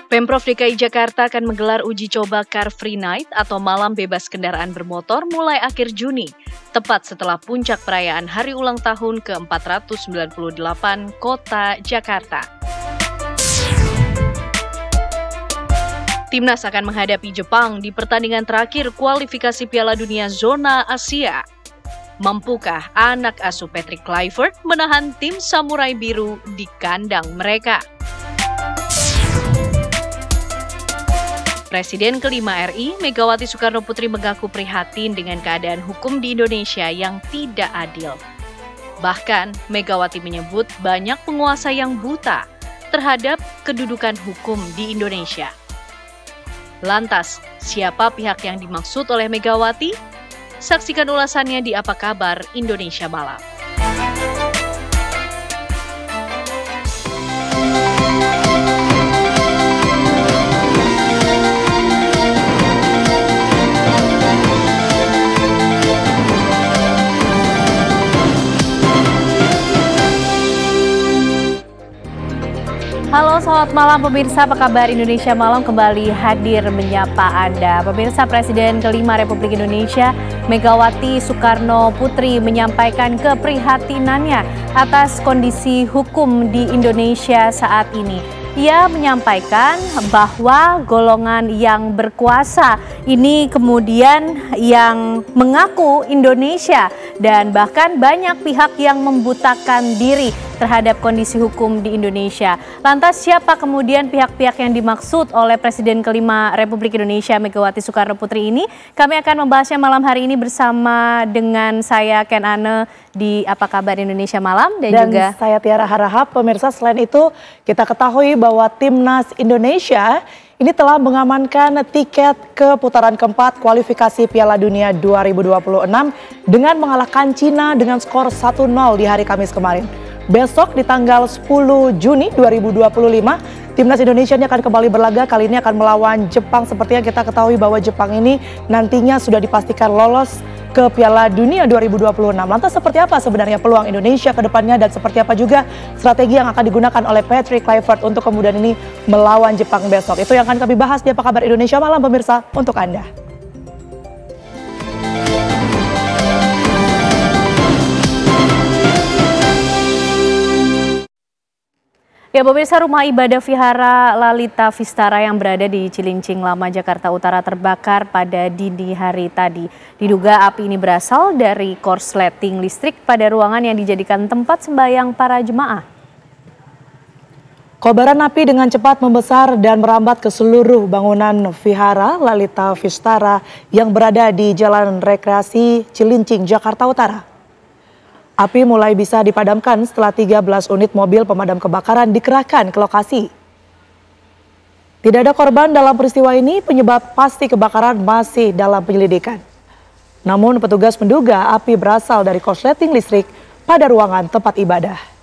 Pemprov DKI Jakarta akan menggelar uji coba Car Free Night atau malam bebas kendaraan bermotor mulai akhir Juni, tepat setelah puncak perayaan Hari Ulang Tahun ke-498 Kota Jakarta. Timnas akan menghadapi Jepang di pertandingan terakhir kualifikasi Piala Dunia Zona Asia. Mampukah anak asuh Patrick Kluivert menahan tim Samurai Biru di kandang mereka? Presiden kelima RI, Megawati Soekarno Putri mengaku prihatin dengan keadaan hukum di Indonesia yang tidak adil. Bahkan, Megawati menyebut banyak penguasa yang buta terhadap kedudukan hukum di Indonesia. Lantas, siapa pihak yang dimaksud oleh Megawati? Saksikan ulasannya di Apa Kabar Indonesia Malam. Halo, selamat malam pemirsa, apa kabar Indonesia Malam kembali hadir menyapa Anda. Pemirsa, Presiden kelima Republik Indonesia, Megawati Soekarno Putri menyampaikan keprihatinannya atas kondisi hukum di Indonesia saat ini. Ia menyampaikan bahwa golongan yang berkuasa ini kemudian yang mengaku Indonesia dan bahkan banyak pihak yang membutakan diri terhadap kondisi hukum di Indonesia. Lantas siapa kemudian pihak-pihak yang dimaksud oleh Presiden kelima Republik Indonesia Megawati Soekarno Putri ini? Kami akan membahasnya malam hari ini bersama dengan saya Ken Ane di Apa Kabar Indonesia Malam dan juga saya Tiara Harahap. Pemirsa, selain itu kita ketahui bahwa Timnas Indonesia ini telah mengamankan tiket ke putaran keempat kualifikasi Piala Dunia 2026 dengan mengalahkan Cina dengan skor 1-0 di hari Kamis kemarin. Besok di tanggal 10 Juni 2025, Timnas Indonesia ini akan kembali berlaga, kali ini akan melawan Jepang. Seperti yang kita ketahui bahwa Jepang ini nantinya sudah dipastikan lolos ke Piala Dunia 2026. Lantas seperti apa sebenarnya peluang Indonesia ke depannya dan seperti apa juga strategi yang akan digunakan oleh Patrick Kluivert untuk kemudian ini melawan Jepang besok. Itu yang akan kami bahas di Apa Kabar Indonesia Malam pemirsa untuk Anda. Ya pemirsa, rumah ibadah Vihara Lalita Vistara yang berada di Cilincing Lama, Jakarta Utara terbakar pada dini hari tadi. Diduga api ini berasal dari korsleting listrik pada ruangan yang dijadikan tempat sembahyang para jemaah. Kobaran api dengan cepat membesar dan merambat ke seluruh bangunan Vihara Lalita Vistara yang berada di Jalan Rekreasi Cilincing, Jakarta Utara. Api mulai bisa dipadamkan setelah 13 unit mobil pemadam kebakaran dikerahkan ke lokasi. Tidak ada korban dalam peristiwa ini, penyebab pasti kebakaran masih dalam penyelidikan. Namun petugas menduga api berasal dari korsleting listrik pada ruangan tempat ibadah.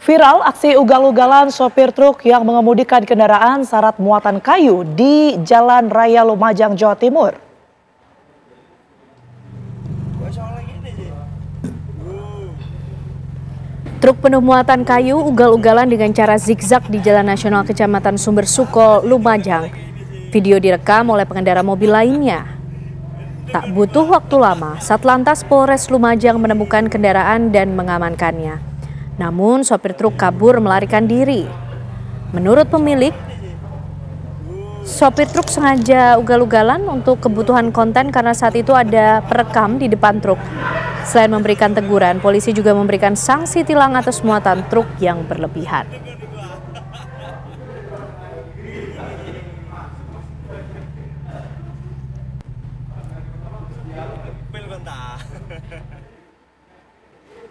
Viral aksi ugal-ugalan sopir truk yang mengemudikan kendaraan syarat muatan kayu di Jalan Raya Lumajang, Jawa Timur. Truk penuh muatan kayu ugal-ugalan dengan cara zigzag di Jalan Nasional Kecamatan Sumber Suko, Lumajang. Video direkam oleh pengendara mobil lainnya. Tak butuh waktu lama, Satlantas Polres Lumajang menemukan kendaraan dan mengamankannya. Namun sopir truk kabur melarikan diri. Menurut pemilik, sopir truk sengaja ugal-ugalan untuk kebutuhan konten karena saat itu ada perekam di depan truk. Selain memberikan teguran, polisi juga memberikan sanksi tilang atas muatan truk yang berlebihan.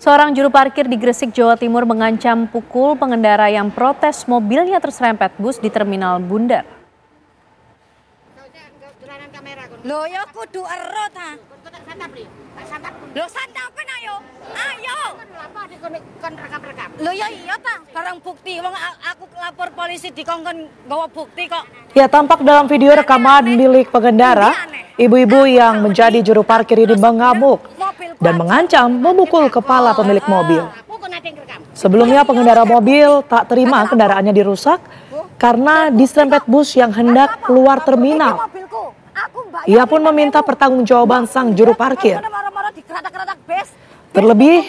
Seorang juru parkir di Gresik, Jawa Timur mengancam pukul pengendara yang protes mobilnya terserempet bus di Terminal Bundar. Loh ya kudu ero ta. Lo santapin ayo. Ayo. Kon rekam-rekam. Lo ya iya ta, barang bukti. Wong aku lapor polisi dikongkon gawa bukti kok. Ya, tampak dalam video rekaman milik pengendara, ibu-ibu yang menjadi juru parkir ini mengamuk dan mengancam memukul kepala pemilik mobil. Sebelumnya pengendara mobil tak terima kendaraannya dirusak karena diserempet bus yang hendak keluar terminal. Ia pun meminta pertanggungjawaban sang juru parkir. Terlebih,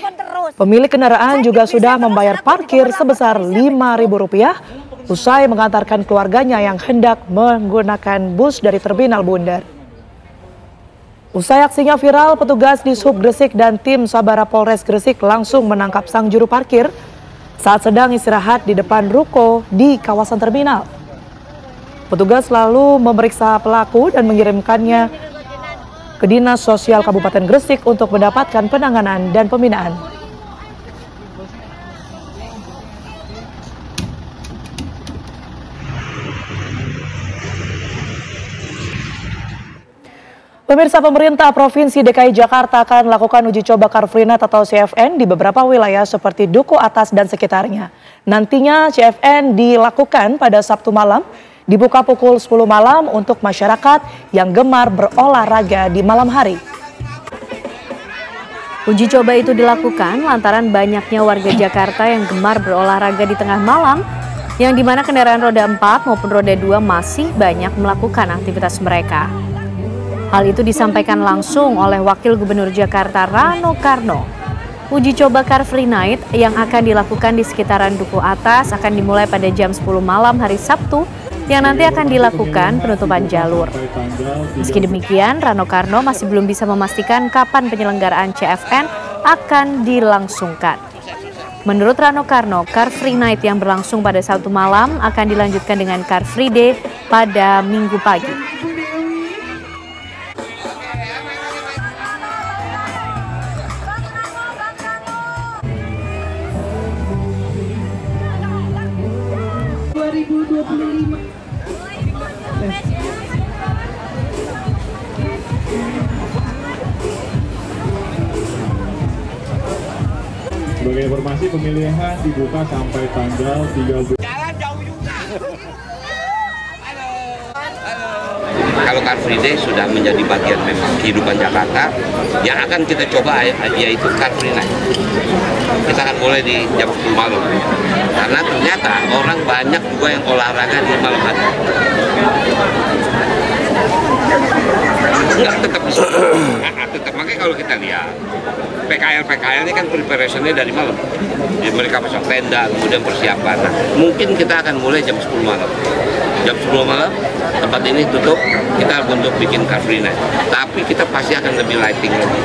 pemilik kendaraan juga sudah membayar parkir sebesar Rp5.000 usai mengantarkan keluarganya yang hendak menggunakan bus dari terminal Bundar. Usai aksinya viral, petugas di Sub Gresik dan tim Sabara Polres Gresik langsung menangkap sang juru parkir saat sedang istirahat di depan ruko di kawasan terminal. Petugas lalu memeriksa pelaku dan mengirimkannya ke Dinas Sosial Kabupaten Gresik untuk mendapatkan penanganan dan pembinaan. Pemirsa, pemerintah Provinsi DKI Jakarta akan melakukan uji coba Car Free Night atau CFN di beberapa wilayah seperti Duku Atas dan sekitarnya. Nantinya CFN dilakukan pada Sabtu malam, dibuka pukul 10 malam untuk masyarakat yang gemar berolahraga di malam hari. Uji coba itu dilakukan lantaran banyaknya warga Jakarta yang gemar berolahraga di tengah malam, yang dimana kendaraan roda 4 maupun roda 2 masih banyak melakukan aktivitas mereka. Hal itu disampaikan langsung oleh Wakil Gubernur Jakarta Rano Karno. Uji coba Car Free Night yang akan dilakukan di sekitaran Duku Atas akan dimulai pada jam 10 malam hari Sabtu, yang nanti akan dilakukan penutupan jalur. Meski demikian, Rano Karno masih belum bisa memastikan kapan penyelenggaraan CFN akan dilangsungkan. Menurut Rano Karno, Car Free Night yang berlangsung pada Sabtu malam akan dilanjutkan dengan Car Free Day pada Minggu pagi. Sebagai informasi, pemilihan dibuka sampai tanggal 30. Jalan jauh juga. Kalau Car Free Day sudah menjadi bagian memang kehidupan Jakarta, yang akan kita coba yaitu Car Free Night. Kita akan mulai di jam 10 malam. Karena ternyata orang banyak juga yang olahraga di malam hari. Enggak, tetap bisa. Tetap, makanya kalau kita lihat PKL ini kan preparation-nya dari malam. Jadi mereka pasang tenda, kemudian persiapan. Nah, mungkin kita akan mulai jam 10 malam. Jam 10 malam, tempat ini tutup, kita untuk bikin Car Free Night. Tapi kita pasti akan lebih lighting lagi.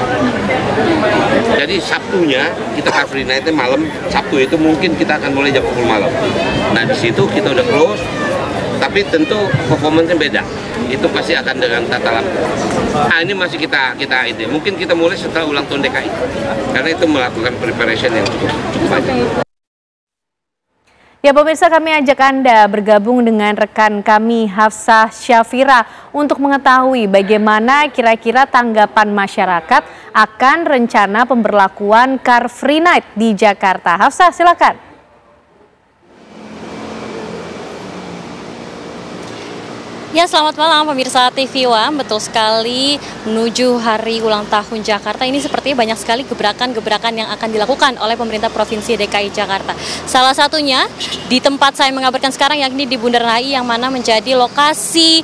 Jadi Sabtunya, kita Car Free Night-nya malam, Sabtu itu mungkin kita akan mulai jam 10 malam. Nah, di situ kita udah close, tapi tentu performance-nya beda. Itu pasti akan dengan tata lampu. Nah, ini masih kita ide. Mungkin kita mulai setelah ulang tahun DKI. Karena itu melakukan preparation yang cukup banyak. Ya pemirsa, kami ajak Anda bergabung dengan rekan kami Hafsah Syafira untuk mengetahui bagaimana kira-kira tanggapan masyarakat akan rencana pemberlakuan Car Free Night di Jakarta. Hafsah, silakan. Ya, selamat malam pemirsa TV One. Betul sekali, menuju hari ulang tahun Jakarta ini sepertinya banyak sekali gebrakan-gebrakan yang akan dilakukan oleh pemerintah Provinsi DKI Jakarta. Salah satunya di tempat saya mengabarkan sekarang, yakni di Bundaran HI, yang mana menjadi lokasi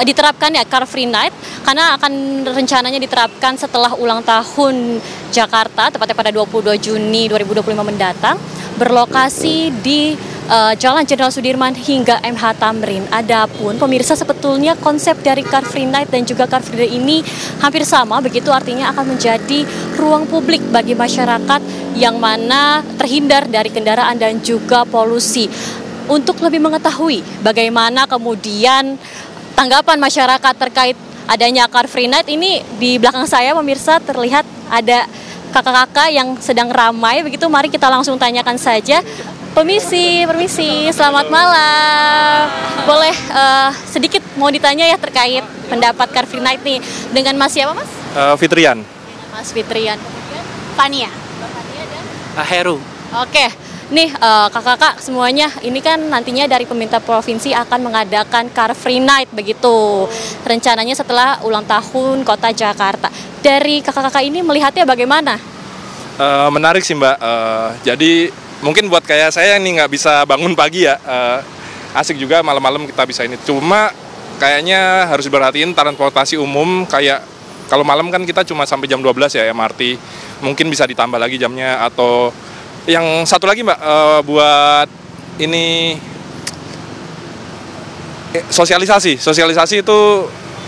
diterapkan ya Car Free Night, karena akan rencananya diterapkan setelah ulang tahun Jakarta, tepatnya pada 22 Juni 2025 mendatang, berlokasi di Jalan Jenderal Sudirman hingga MH Tamrin. Adapun pemirsa, sebetulnya konsep dari Car Free Night dan juga Car Free Day ini hampir sama, begitu artinya akan menjadi ruang publik bagi masyarakat yang mana terhindar dari kendaraan dan juga polusi. Untuk lebih mengetahui bagaimana kemudian tanggapan masyarakat terkait adanya Car Free Night ini, di belakang saya pemirsa terlihat ada kakak-kakak yang sedang ramai, begitu mari kita langsung tanyakan saja. Permisi, selamat malam. Boleh sedikit mau ditanya ya terkait pendapat Car Free Night nih dengan Mas siapa Mas? Fitrian. Mas Fitrian. Fania. Heru. Oke, nih kakak-kakak semuanya, ini kan nantinya dari pemerintah provinsi akan mengadakan Car Free Night begitu. Rencananya setelah ulang tahun Kota Jakarta. Dari kakak-kakak ini melihatnya bagaimana? Menarik sih Mbak. Jadi mungkin buat kayak saya nih nggak bisa bangun pagi ya, asik juga malam-malam kita bisa ini. Cuma kayaknya harus diperhatiin transportasi umum, kayak kalau malam kan kita cuma sampai jam 12 ya MRT. Mungkin bisa ditambah lagi jamnya, atau yang satu lagi Mbak, buat ini sosialisasi itu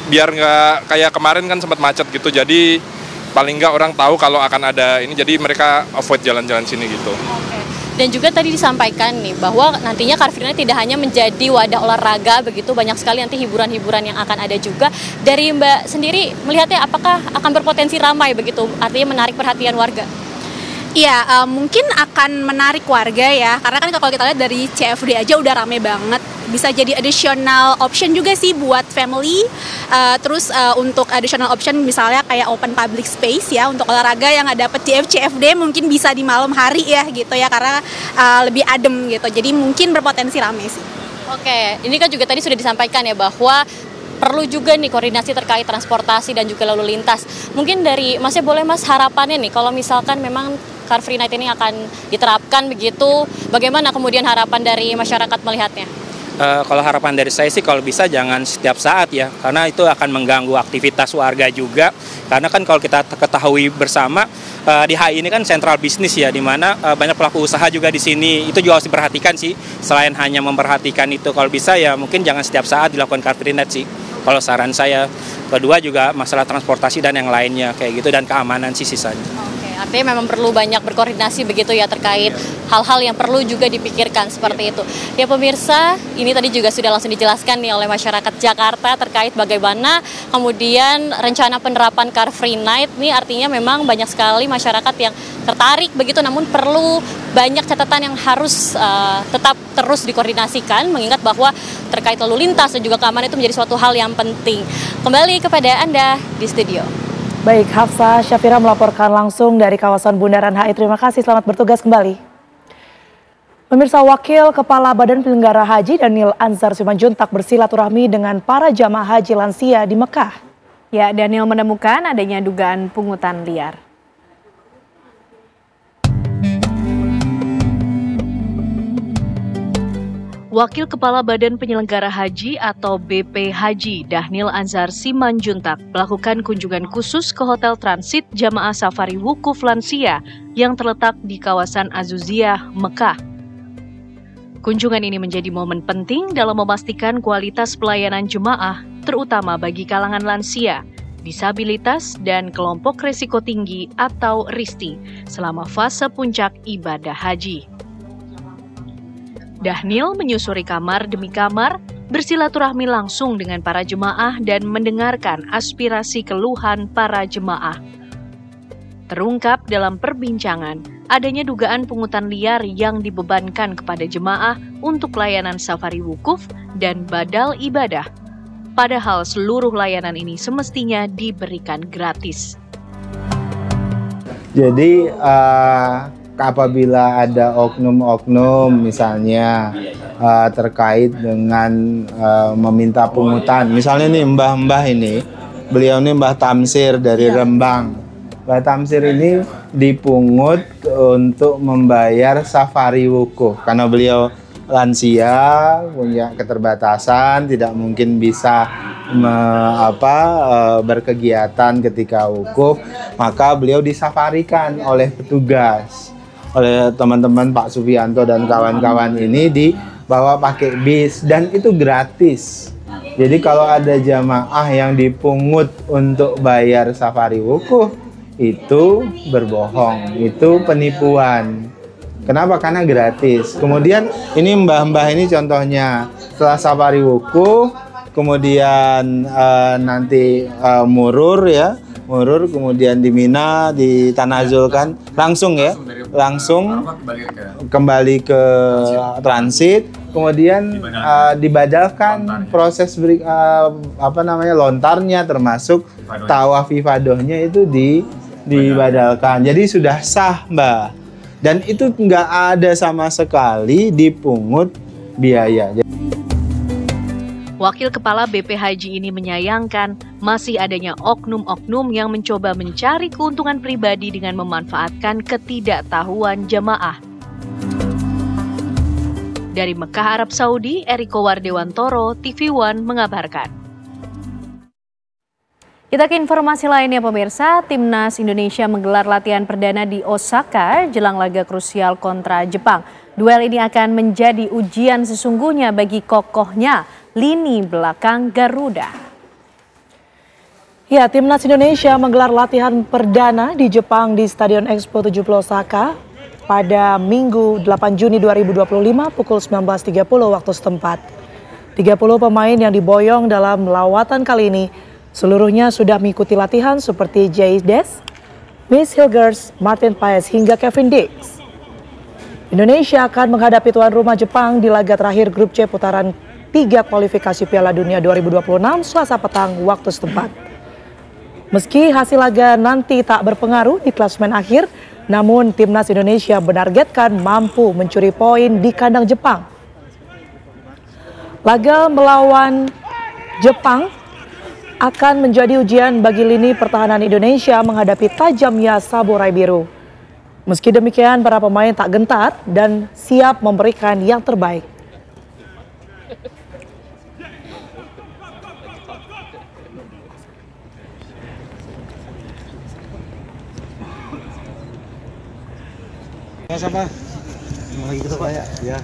biar nggak kayak kemarin kan sempat macet gitu. Jadi paling nggak orang tahu kalau akan ada ini, jadi mereka avoid jalan-jalan sini gitu. Dan juga tadi disampaikan nih bahwa nantinya Car Free Night tidak hanya menjadi wadah olahraga begitu, banyak sekali nanti hiburan-hiburan yang akan ada juga. Dari Mbak sendiri melihatnya apakah akan berpotensi ramai begitu, artinya menarik perhatian warga? Iya, mungkin akan menarik warga ya, karena kan kalau kita lihat dari CFD aja udah rame banget. Bisa jadi additional option juga sih buat family. Terus untuk additional option misalnya kayak open public space ya, untuk olahraga yang nggak dapet di CFD mungkin bisa di malam hari ya gitu ya, karena lebih adem gitu. Jadi mungkin berpotensi rame sih. Oke, ini kan juga tadi sudah disampaikan ya bahwa perlu juga nih koordinasi terkait transportasi dan juga lalu lintas. Mungkin dari Masnya boleh Mas harapannya nih kalau misalkan memang Car Free Night ini akan diterapkan begitu, bagaimana kemudian harapan dari masyarakat melihatnya? Kalau harapan dari saya sih kalau bisa jangan setiap saat ya, karena itu akan mengganggu aktivitas warga juga. Karena kan kalau kita ketahui bersama di HI ini kan sentral bisnis ya, di mana banyak pelaku usaha juga di sini. Itu juga harus diperhatikan sih. Selain hanya memperhatikan itu, kalau bisa ya mungkin jangan setiap saat dilakukan Car Free Night sih. Kalau saran saya. Kedua juga masalah transportasi dan yang lainnya kayak gitu, dan keamanan sih sisanya. Artinya memang perlu banyak berkoordinasi begitu ya terkait hal-hal yang perlu juga dipikirkan seperti itu. Ya pemirsa, ini tadi juga sudah langsung dijelaskan nih oleh masyarakat Jakarta terkait bagaimana kemudian rencana penerapan Car Free Night. Ini artinya memang banyak sekali masyarakat yang tertarik begitu, namun perlu banyak catatan yang harus tetap terus dikoordinasikan, mengingat bahwa terkait lalu lintas dan juga keamanan itu menjadi suatu hal yang penting. Kembali kepada Anda di studio. Baik, Hafsah Syafira melaporkan langsung dari kawasan Bundaran HI. Terima kasih, selamat bertugas kembali. Pemirsa, Wakil Kepala Badan Penyelenggara Haji Daniel Anzar Simanjuntak bersilaturahmi dengan para jamaah haji lansia di Mekah. Ya, Daniel menemukan adanya dugaan pungutan liar. Wakil Kepala Badan Penyelenggara Haji atau BP Haji Daniel Anzar Simanjuntak melakukan kunjungan khusus ke Hotel Transit Jamaah Safari Wukuf Lansia yang terletak di kawasan Azuziyah, Mekah. Kunjungan ini menjadi momen penting dalam memastikan kualitas pelayanan jemaah, terutama bagi kalangan lansia, disabilitas, dan kelompok risiko tinggi atau RISTI selama fase puncak ibadah haji. Daniel menyusuri kamar demi kamar, bersilaturahmi langsung dengan para jemaah dan mendengarkan aspirasi keluhan para jemaah. Terungkap dalam perbincangan adanya dugaan pungutan liar yang dibebankan kepada jemaah untuk layanan safari wukuf dan badal ibadah. Padahal seluruh layanan ini semestinya diberikan gratis. Jadi apabila ada oknum-oknum misalnya terkait dengan meminta pungutan, misalnya nih mbah-mbah ini, beliau ini Mbah Tamsir dari Rembang. Mbah Tamsir ini dipungut untuk membayar safari wukuf karena beliau lansia, punya keterbatasan, tidak mungkin bisa berkegiatan ketika wukuf, maka beliau disafarikan oleh petugas, oleh teman-teman Pak Sufianto dan kawan-kawan ini, dibawa pakai bis dan itu gratis. Jadi kalau ada jamaah yang dipungut untuk bayar safari wukuf, itu berbohong, itu penipuan. Kenapa? Karena gratis. Kemudian ini mbah-mbah ini contohnya, setelah safari wukuf, kemudian nanti murur ya, Murur, kemudian di Mina, ditanazulkan langsung ya, langsung kembali ke transit, kemudian dibadalkan proses lontarnya termasuk tawaf ifadohnya itu dibadalkan. Jadi sudah sah, Mbak. Dan itu nggak ada sama sekali dipungut biaya. Wakil Kepala BP Haji ini menyayangkan masih adanya oknum-oknum yang mencoba mencari keuntungan pribadi dengan memanfaatkan ketidaktahuan jamaah. Dari Mekah, Arab Saudi, Eriko Wardewantoro, TV One mengabarkan. Kita ke informasi lainnya pemirsa, Timnas Indonesia menggelar latihan perdana di Osaka jelang laga krusial kontra Jepang. Duel ini akan menjadi ujian sesungguhnya bagi kokohnya lini belakang Garuda. Ya, Timnas Indonesia menggelar latihan perdana di Jepang di Stadion Expo 70 Osaka pada Minggu 8 Juni 2025 pukul 19.30 waktu setempat. 30 pemain yang diboyong dalam lawatan kali ini seluruhnya sudah mengikuti latihan seperti Jay Des, Miss Hilgers, Martin Paes hingga Kevin Dix. Indonesia akan menghadapi tuan rumah Jepang di laga terakhir grup C putaran 3 kualifikasi Piala Dunia 2026 Selasa petang waktu setempat. Meski hasil laga nanti tak berpengaruh di klasemen akhir, namun Timnas Indonesia menargetkan mampu mencuri poin di kandang Jepang. Laga melawan Jepang akan menjadi ujian bagi lini pertahanan Indonesia menghadapi tajamnya samurai biru. Meski demikian, para pemain tak gentar dan siap memberikan yang terbaik. Sama lagi gitu Pak ya.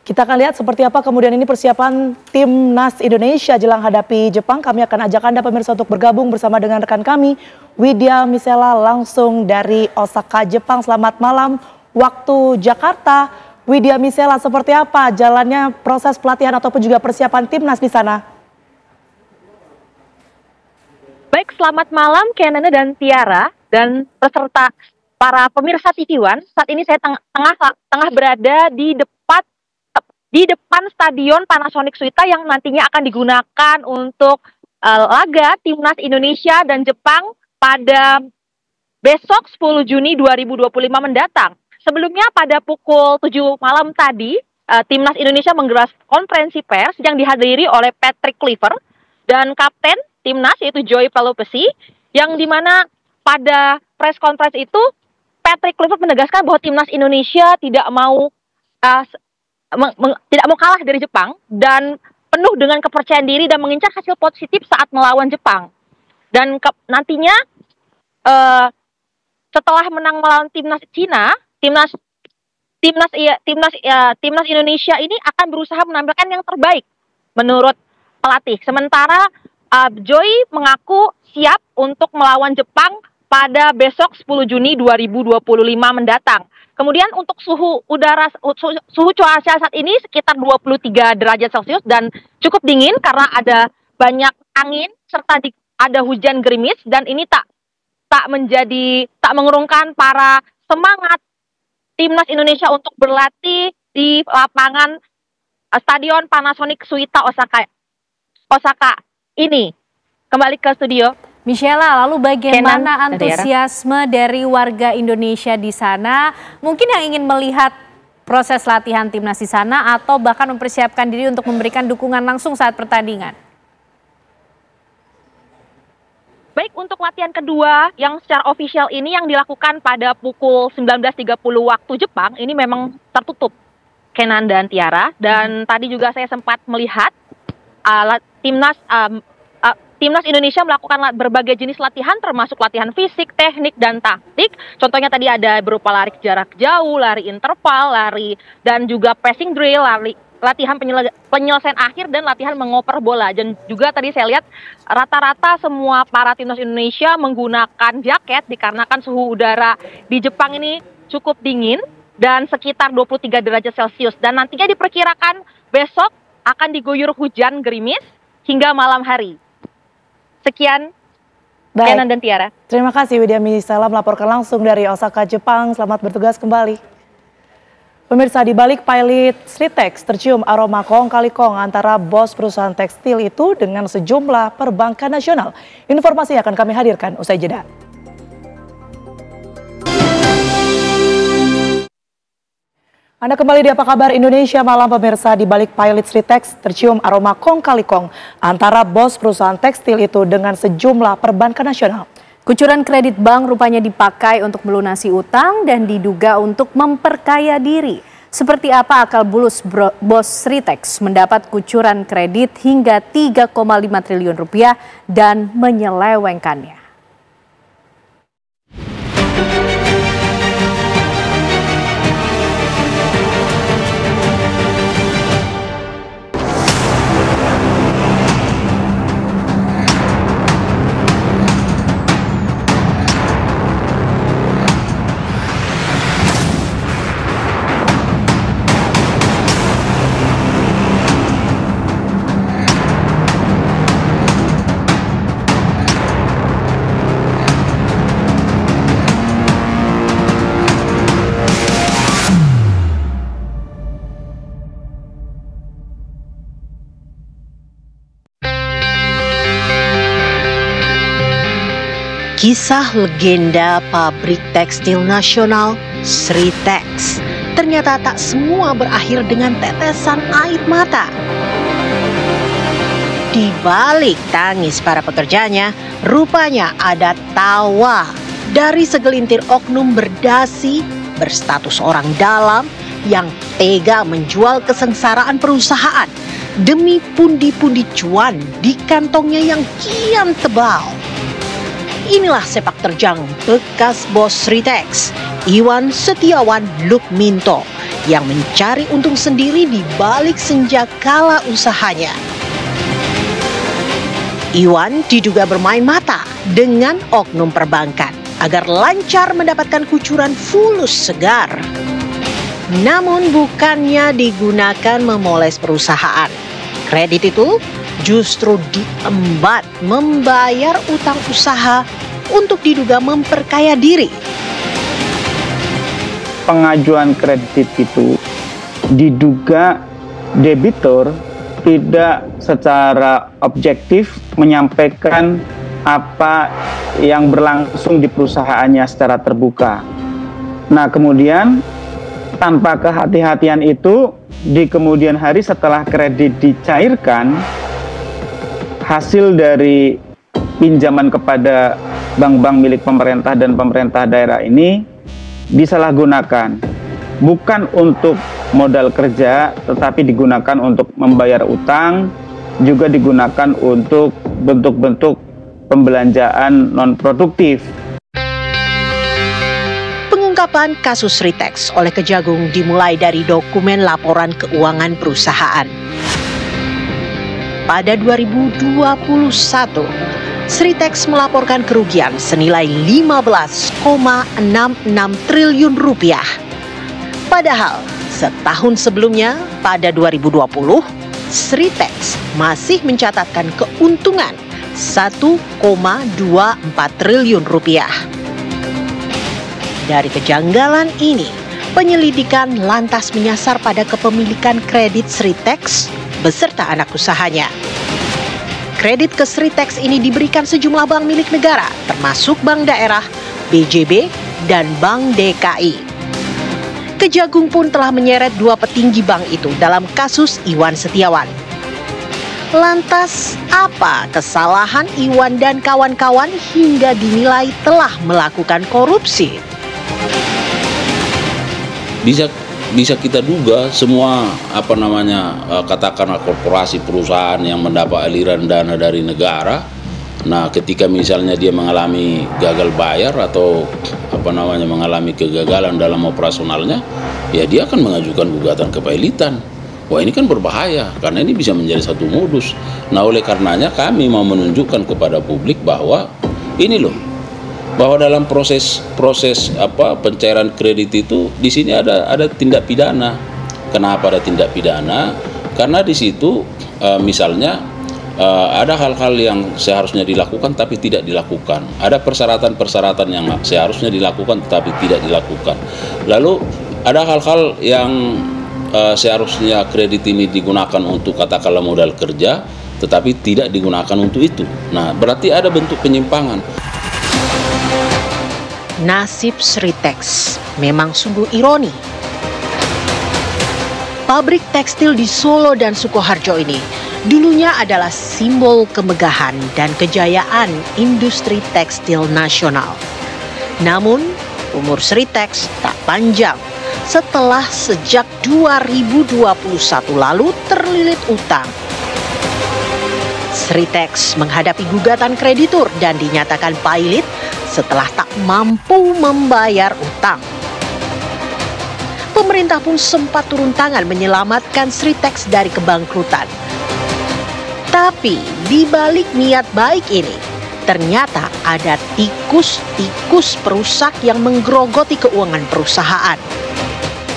Kita akan lihat seperti apa kemudian ini persiapan Timnas Indonesia jelang hadapi Jepang. Kami akan ajak Anda pemirsa untuk bergabung bersama dengan rekan kami Widya Misela langsung dari Osaka, Jepang. Selamat malam waktu Jakarta. Widya Misela, seperti apa jalannya proses pelatihan ataupun juga persiapan Timnas di sana? Baik, selamat malam Kenana dan Tiara dan peserta para pemirsa TV One. Saat ini saya tengah berada di depan Stadion Panasonic Suita yang nantinya akan digunakan untuk laga Timnas Indonesia dan Jepang pada besok 10 Juni 2025 mendatang. Sebelumnya pada pukul 7 malam tadi, Timnas Indonesia menggelar konferensi pers yang dihadiri oleh Patrick Kluivert dan Kapten Timnas yaitu Joy Pelupesi, yang dimana pada press conference itu Patrick Kluivert menegaskan bahwa Timnas Indonesia tidak mau kalah dari Jepang dan penuh dengan kepercayaan diri dan mengincar hasil positif saat melawan Jepang. Dan nantinya setelah menang melawan Timnas Cina, Timnas Indonesia ini akan berusaha menampilkan yang terbaik menurut pelatih. Sementara Joy mengaku siap untuk melawan Jepang pada besok 10 Juni 2025 mendatang. Kemudian untuk suhu cuaca saat ini sekitar 23 derajat Celcius dan cukup dingin karena ada banyak angin serta ada hujan gerimis, dan ini tak mengurungkan para semangat Timnas Indonesia untuk berlatih di lapangan Stadion Panasonic Suita Osaka ini. Kembali ke studio. Michela, lalu bagaimana antusiasme dari warga Indonesia di sana? Mungkin yang ingin melihat proses latihan timnas di sana atau bahkan mempersiapkan diri untuk memberikan dukungan langsung saat pertandingan? Baik, untuk latihan kedua yang secara ofisial ini yang dilakukan pada pukul 19.30 waktu Jepang, ini memang tertutup, Kenan dan Tiara. Dan tadi juga saya sempat melihat Timnas Indonesia melakukan berbagai jenis latihan termasuk latihan fisik, teknik, dan taktik. Contohnya tadi ada berupa lari jarak jauh, lari interval, lari dan juga passing drill, latihan penyelesaian akhir dan latihan mengoper bola. Dan juga tadi saya lihat rata-rata semua para Timnas Indonesia menggunakan jaket dikarenakan suhu udara di Jepang ini cukup dingin dan sekitar 23 derajat Celcius. Dan nantinya diperkirakan besok akan diguyur hujan gerimis hingga malam hari. Sekian, Kenan dan Tiara. Terima kasih Widya Misela melaporkan langsung dari Osaka, Jepang. Selamat bertugas kembali. Pemirsa, di balik pilot Sritex tercium aroma kong kali kong antara bos perusahaan tekstil itu dengan sejumlah perbankan nasional. Informasi akan kami hadirkan usai jeda. Anda kembali di Apa Kabar Indonesia Malam. Pemirsa, di balik pilot Sritex tercium aroma kong kali kong antara bos perusahaan tekstil itu dengan sejumlah perbankan nasional. Kucuran kredit bank rupanya dipakai untuk melunasi utang dan diduga untuk memperkaya diri. Seperti apa akal bulus bos Sritex mendapat kucuran kredit hingga 3,5 triliun rupiah dan menyelewengkannya. Kisah legenda pabrik tekstil nasional Sritex ternyata tak semua berakhir dengan tetesan air mata. Di balik tangis para pekerjanya, rupanya ada tawa dari segelintir oknum berdasi berstatus orang dalam yang tega menjual kesengsaraan perusahaan demi pundi-pundi cuan di kantongnya yang kian tebal. Inilah sepak terjang bekas bos Sritex, Iwan Setiawan Lukminto, yang mencari untung sendiri di balik senjakala usahanya. Iwan diduga bermain mata dengan oknum perbankan agar lancar mendapatkan kucuran fulus segar. Namun bukannya digunakan memoles perusahaan. Kredit itu justru diembat membayar utang usaha untuk diduga memperkaya diri. Pengajuan kredit itu diduga debitur tidak secara objektif menyampaikan apa yang berlangsung di perusahaannya secara terbuka. Nah, kemudian tanpa kehati-hatian itu, di kemudian hari setelah kredit dicairkan, hasil dari pinjaman kepada bank-bank milik pemerintah dan pemerintah daerah ini disalahgunakan. Bukan untuk modal kerja, tetapi digunakan untuk membayar utang, juga digunakan untuk bentuk-bentuk pembelanjaan non-produktif. Pengungkapan kasus Sritex oleh Kejagung dimulai dari dokumen laporan keuangan perusahaan. Pada 2021, Sritex melaporkan kerugian senilai 15,66 triliun rupiah. Padahal setahun sebelumnya, pada 2020, Sritex masih mencatatkan keuntungan 1,24 triliun rupiah. Dari kejanggalan ini, penyelidikan lantas menyasar pada kepemilikan kredit Sritex beserta anak usahanya. Kredit ke Sritex ini diberikan sejumlah bank milik negara, termasuk Bank Daerah, BJB, dan Bank DKI. Kejagung pun telah menyeret dua petinggi bank itu dalam kasus Iwan Setiawan. Lantas, apa kesalahan Iwan dan kawan-kawan hingga dinilai telah melakukan korupsi? Bisa kita duga semua katakanlah korporasi perusahaan yang mendapat aliran dana dari negara. Nah, ketika misalnya dia mengalami gagal bayar atau mengalami kegagalan dalam operasionalnya, ya dia akan mengajukan gugatan kepailitan. Wah, ini kan berbahaya karena ini bisa menjadi satu modus. Nah, oleh karenanya kami mau menunjukkan kepada publik bahwa ini loh, bahwa dalam proses pencairan kredit itu di sini ada tindak pidana. Kenapa ada tindak pidana? Karena di situ misalnya ada hal-hal yang seharusnya dilakukan tapi tidak dilakukan. Ada persyaratan-persyaratan yang seharusnya dilakukan tetapi tidak dilakukan. Lalu ada hal-hal yang seharusnya kredit ini digunakan untuk katakanlah modal kerja tetapi tidak digunakan untuk itu. Nah, berarti ada bentuk penyimpangan. Nasib Sritex memang sungguh ironi. Pabrik tekstil di Solo dan Sukoharjo ini dulunya adalah simbol kemegahan dan kejayaan industri tekstil nasional. Namun, umur Sritex tak panjang setelah sejak 2021 lalu terlilit utang. Sritex menghadapi gugatan kreditur dan dinyatakan pailit setelah tak mampu membayar utang. Pemerintah pun sempat turun tangan menyelamatkan Sritex dari kebangkrutan. Tapi di balik niat baik ini, ternyata ada tikus-tikus perusak yang menggerogoti keuangan perusahaan.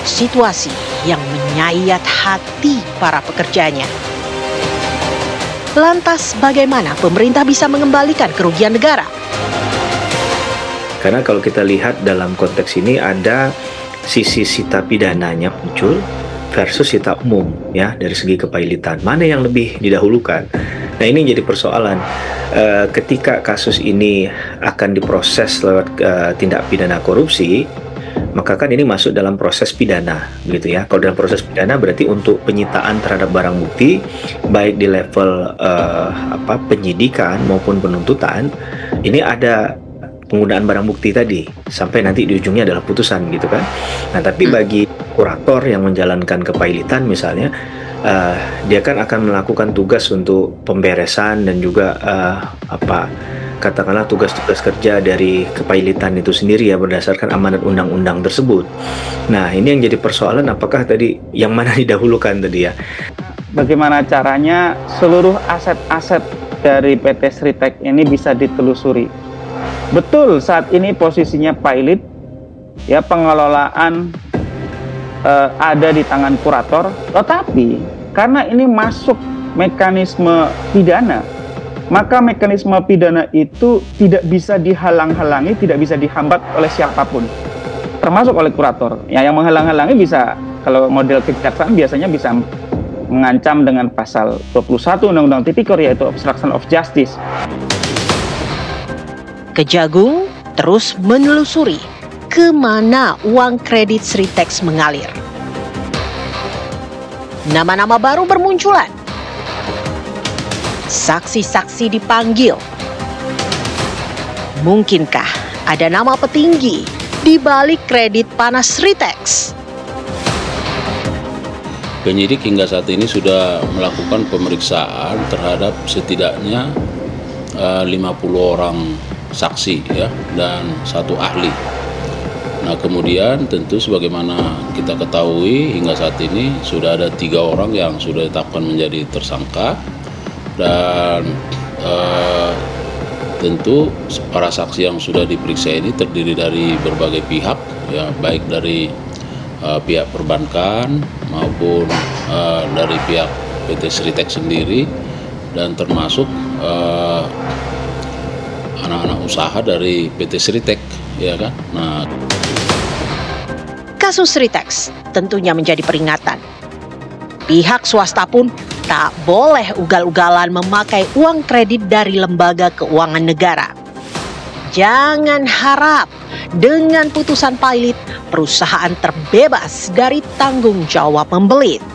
Situasi yang menyayat hati para pekerjanya. Lantas bagaimana pemerintah bisa mengembalikan kerugian negara? Karena kalau kita lihat dalam konteks ini ada sisi sita pidananya muncul versus sita umum ya dari segi kepailitan. Mana yang lebih didahulukan? Nah, ini jadi persoalan ketika kasus ini akan diproses lewat tindak pidana korupsi, maka kan ini masuk dalam proses pidana gitu ya. Kalau dalam proses pidana berarti untuk penyitaan terhadap barang bukti baik di level penyidikan maupun penuntutan ini ada penggunaan barang bukti tadi sampai nanti di ujungnya adalah putusan gitu kan. Nah, tapi bagi kurator yang menjalankan kepailitan misalnya dia kan akan melakukan tugas untuk pemberesan dan juga katakanlah tugas-tugas kerja dari kepailitan itu sendiri ya berdasarkan amanat undang-undang tersebut. Nah, ini yang jadi persoalan apakah tadi yang mana didahulukan tadi ya. Bagaimana caranya seluruh aset-aset dari PT Sritex ini bisa ditelusuri. Betul saat ini posisinya pailit, ya pengelolaan ada di tangan kurator, tetapi karena ini masuk mekanisme pidana, maka mekanisme pidana itu tidak bisa dihalang-halangi, tidak bisa dihambat oleh siapapun, termasuk oleh kurator. Ya, yang menghalang-halangi bisa, kalau model kejaksaan biasanya bisa mengancam dengan pasal 21 Undang-Undang Tipikor yaitu obstruction of justice. Kejagung terus menelusuri kemana uang kredit Sritex mengalir. Nama-nama baru bermunculan. Saksi-saksi dipanggil. Mungkinkah ada nama petinggi di balik kredit panas Sritex? Penyidik hingga saat ini sudah melakukan pemeriksaan terhadap setidaknya 50 orang saksi ya dan 1 ahli. Nah, kemudian tentu sebagaimana kita ketahui hingga saat ini sudah ada 3 orang yang sudah ditetapkan menjadi tersangka dan tentu para saksi yang sudah diperiksa ini terdiri dari berbagai pihak ya, baik dari pihak perbankan maupun dari pihak PT Sritex sendiri dan termasuk anak-anak usaha dari PT Sritex ya kan. Nah, kasus Sritex tentunya menjadi peringatan. Pihak swasta pun tak boleh ugal-ugalan memakai uang kredit dari lembaga keuangan negara. Jangan harap dengan putusan pailit perusahaan terbebas dari tanggung jawab membelit.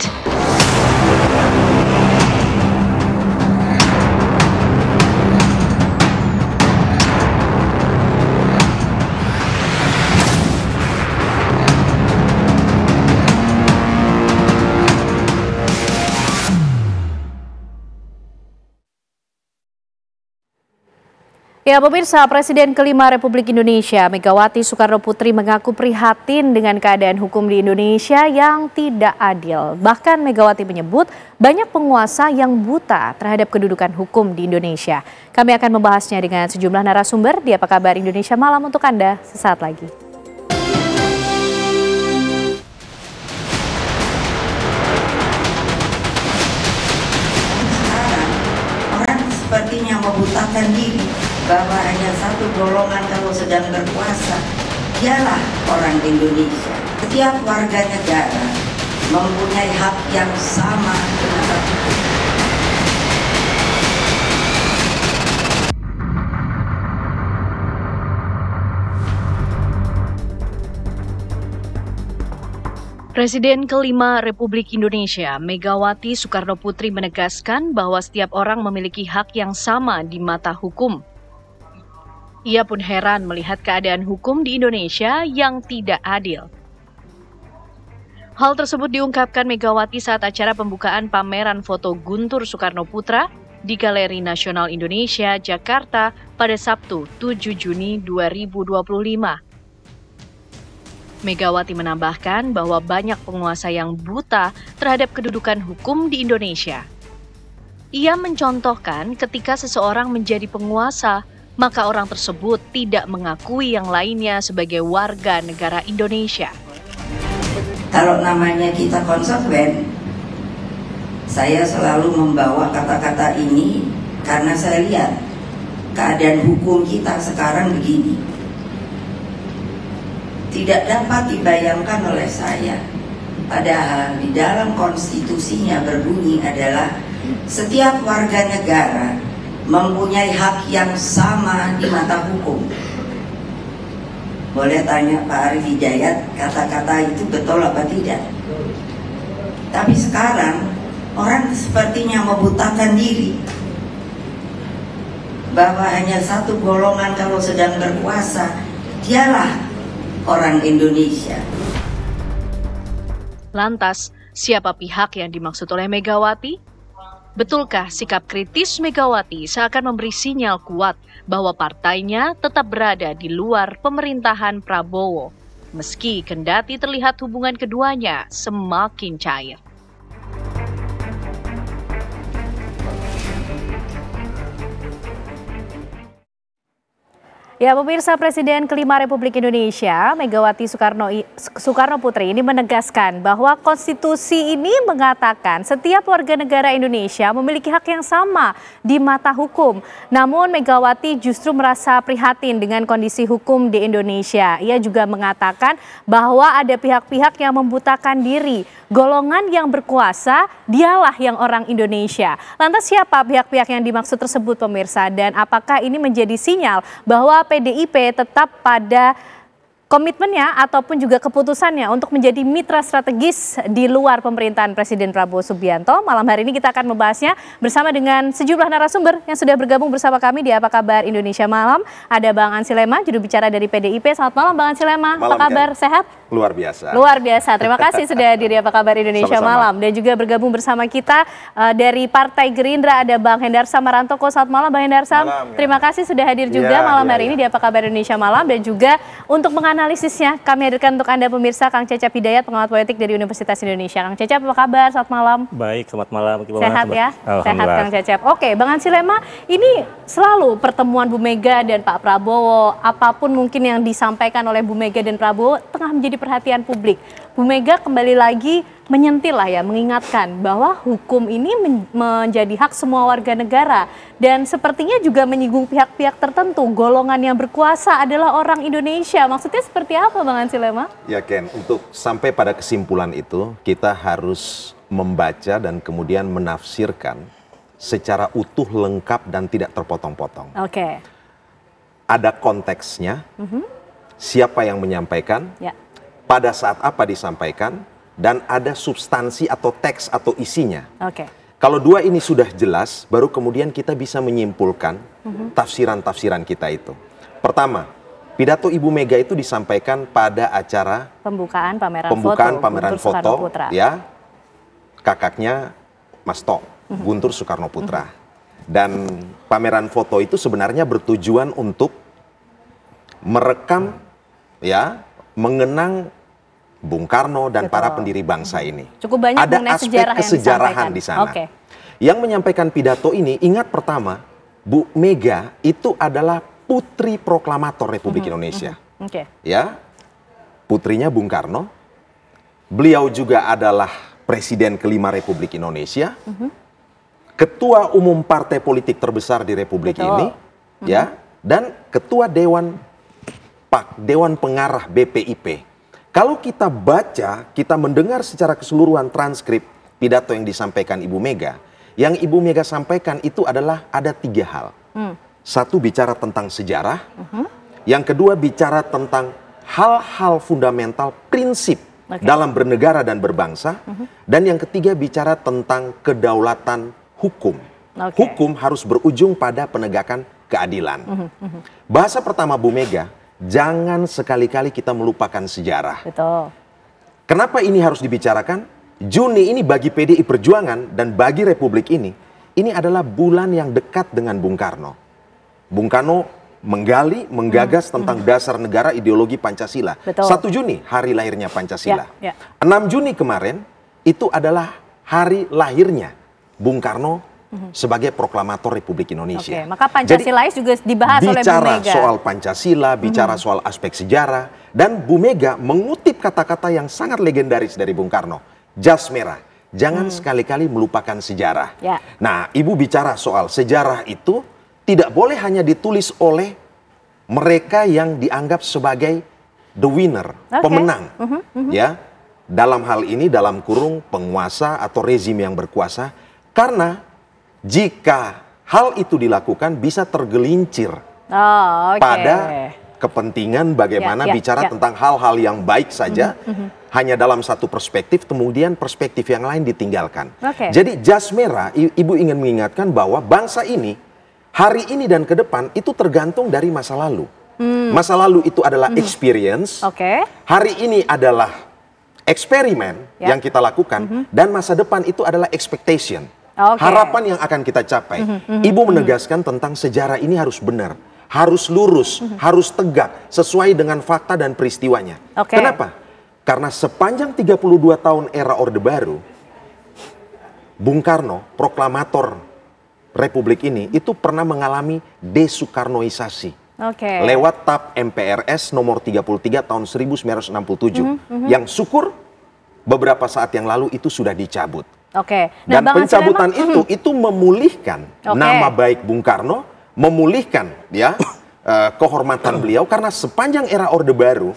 Ya pemirsa, Presiden kelima Republik Indonesia Megawati Soekarno Putri mengaku prihatin dengan keadaan hukum di Indonesia yang tidak adil. Bahkan Megawati menyebut banyak penguasa yang buta terhadap kedudukan hukum di Indonesia. Kami akan membahasnya dengan sejumlah narasumber di Apa Kabar Indonesia Malam untuk Anda sesaat lagi. membutakan diri bahwa hanya satu golongan kalau sedang berkuasa, dialah orang Indonesia. Setiap warga negara mempunyai hak yang sama di mata hukum. Presiden kelima Republik Indonesia, Megawati Soekarno Putri menegaskan bahwa setiap orang memiliki hak yang sama di mata hukum. Ia pun heran melihat keadaan hukum di Indonesia yang tidak adil. Hal tersebut diungkapkan Megawati saat acara pembukaan pameran foto Guntur Soekarno Putra di Galeri Nasional Indonesia, Jakarta pada Sabtu 7 Juni 2025. Megawati menambahkan bahwa banyak penguasa yang buta terhadap kedudukan hukum di Indonesia. Ia mencontohkan ketika seseorang menjadi penguasa, maka orang tersebut tidak mengakui yang lainnya sebagai warga negara Indonesia. Kalau namanya kita konsekuen, saya selalu membawa kata-kata ini karena saya lihat keadaan hukum kita sekarang begini. Tidak dapat dibayangkan oleh saya, padahal di dalam konstitusinya berbunyi adalah setiap warga negara mempunyai hak yang sama di mata hukum. Boleh tanya Pak Arief Hidayat, kata-kata itu betul apa tidak? Tapi sekarang orang sepertinya membutakan diri bahwa hanya satu golongan kalau sedang berkuasa, dialah orang Indonesia. Lantas, siapa pihak yang dimaksud oleh Megawati? Betulkah sikap kritis Megawati seakan memberi sinyal kuat bahwa partainya tetap berada di luar pemerintahan Prabowo, meski kendati terlihat hubungan keduanya semakin cair? Ya, pemirsa, Presiden kelima Republik Indonesia, Megawati Soekarno Putri ini menegaskan bahwa konstitusi ini mengatakan setiap warga negara Indonesia memiliki hak yang sama di mata hukum. Namun Megawati justru merasa prihatin dengan kondisi hukum di Indonesia. Ia juga mengatakan bahwa ada pihak-pihak yang membutakan diri. Golongan yang berkuasa, dialah yang orang Indonesia. Lantas siapa pihak-pihak yang dimaksud tersebut, pemirsa? Dan apakah ini menjadi sinyal bahwa PDIP tetap pada komitmennya ataupun juga keputusannya untuk menjadi mitra strategis di luar pemerintahan Presiden Prabowo Subianto? Malam hari ini kita akan membahasnya bersama dengan sejumlah narasumber yang sudah bergabung bersama kami di Apa Kabar Indonesia Malam. Ada Bang Ansy Lema, juru bicara dari PDIP. Selamat malam Bang Ansy Lema, apa kabar? Sehat? Luar biasa. Luar biasa. Terima kasih sudah hadir di Apa Kabar Indonesia Malam. Dan juga bergabung bersama kita dari Partai Gerindra ada Bang Hendar Marantoko. Selamat malam Bang Hendar. Terima kasih sudah hadir juga malam hari ini di Apa Kabar Indonesia Malam. Dan juga untuk menganalisisnya kami hadirkan untuk Anda pemirsa Kang Cecep Hidayat, pengamat politik dari Universitas Indonesia. Kang Cecep, apa kabar? Selamat malam. Baik, selamat malam. Sehat ya? Sehat Kang Cecep. Oke, Bang Ansy Lema, ini selalu pertemuan Bu Mega dan Pak Prabowo, apapun mungkin yang disampaikan oleh Bu Mega dan Prabowo tengah menjadi perhatian publik. Bu Mega kembali lagi menyentil lah ya, mengingatkan bahwa hukum ini menjadi hak semua warga negara. Dan sepertinya juga menyinggung pihak-pihak tertentu, golongan yang berkuasa adalah orang Indonesia. Maksudnya seperti apa Bang Ansy Lema? Ya Ken, untuk sampai pada kesimpulan itu kita harus membaca dan kemudian menafsirkan secara utuh, lengkap, dan tidak terpotong-potong. Oke. Ada konteksnya, siapa yang menyampaikan, pada saat apa disampaikan, dan ada substansi atau teks atau isinya. Oke. Kalau dua ini sudah jelas, baru kemudian kita bisa menyimpulkan tafsiran-tafsiran kita itu. Pertama, pidato Ibu Mega itu disampaikan pada acara pembukaan pameran foto, ya, kakaknya Mas Tok, Guntur Soekarno Putra. Dan pameran foto itu sebenarnya bertujuan untuk merekam, ya, mengenang Bung Karno dan para pendiri bangsa ini. Cukup banyak ada aspek kesejarahan di sana. Yang menyampaikan pidato ini, ingat pertama, Bu Mega itu adalah putri proklamator Republik Indonesia. Ya, putrinya Bung Karno. Beliau juga adalah Presiden kelima Republik Indonesia. ketua umum partai politik terbesar di Republik ini, ya, dan ketua Dewan Pengarah BPIP. Kalau kita baca, kita mendengar secara keseluruhan transkrip pidato yang disampaikan Ibu Mega, yang Ibu Mega sampaikan itu adalah ada 3 hal. Satu, bicara tentang sejarah. Yang kedua, bicara tentang hal-hal fundamental, prinsip dalam bernegara dan berbangsa. Dan yang ketiga, bicara tentang kedaulatan hukum. Hukum harus berujung pada penegakan keadilan. Bahasa pertama Bu Mega, jangan sekali-kali kita melupakan sejarah. Betul. Kenapa ini harus dibicarakan? Juni ini bagi PDI Perjuangan dan bagi Republik ini adalah bulan yang dekat dengan Bung Karno. Bung Karno menggali, menggagas tentang dasar negara ideologi Pancasila. Betul. 1 Juni, hari lahirnya Pancasila. 6 Juni kemarin, itu adalah hari lahirnya Bung Karno sebagai proklamator Republik Indonesia. Maka Pancasila juga dibahas oleh Bu Mega. Bicara soal Pancasila, bicara soal aspek sejarah, dan Bu Mega mengutip kata-kata yang sangat legendaris dari Bung Karno, jas merah, jangan sekali-kali melupakan sejarah. Nah, Ibu bicara soal sejarah itu tidak boleh hanya ditulis oleh mereka yang dianggap sebagai the winner, pemenang. Ya, dalam hal ini dalam kurung penguasa atau rezim yang berkuasa, karena jika hal itu dilakukan bisa tergelincir pada kepentingan bagaimana bicara tentang hal-hal yang baik saja, hanya dalam satu perspektif, kemudian perspektif yang lain ditinggalkan. Jadi jas merah, Ibu ingin mengingatkan bahwa bangsa ini hari ini dan ke depan itu tergantung dari masa lalu. Masa lalu itu adalah experience, hari ini adalah eksperimen yang kita lakukan, dan masa depan itu adalah expectation. Harapan yang akan kita capai. Ibu menegaskan tentang sejarah ini harus benar, harus lurus, harus tegak, sesuai dengan fakta dan peristiwanya. Kenapa? Karena sepanjang 32 tahun era Orde Baru, Bung Karno, proklamator Republik ini, itu pernah mengalami desoekarnoisasi. Lewat TAP MPRS nomor 33 tahun 1967. Yang syukur beberapa saat yang lalu itu sudah dicabut. Dan pencabutan itu memulihkan nama baik Bung Karno, memulihkan kehormatan beliau, karena sepanjang era Orde Baru,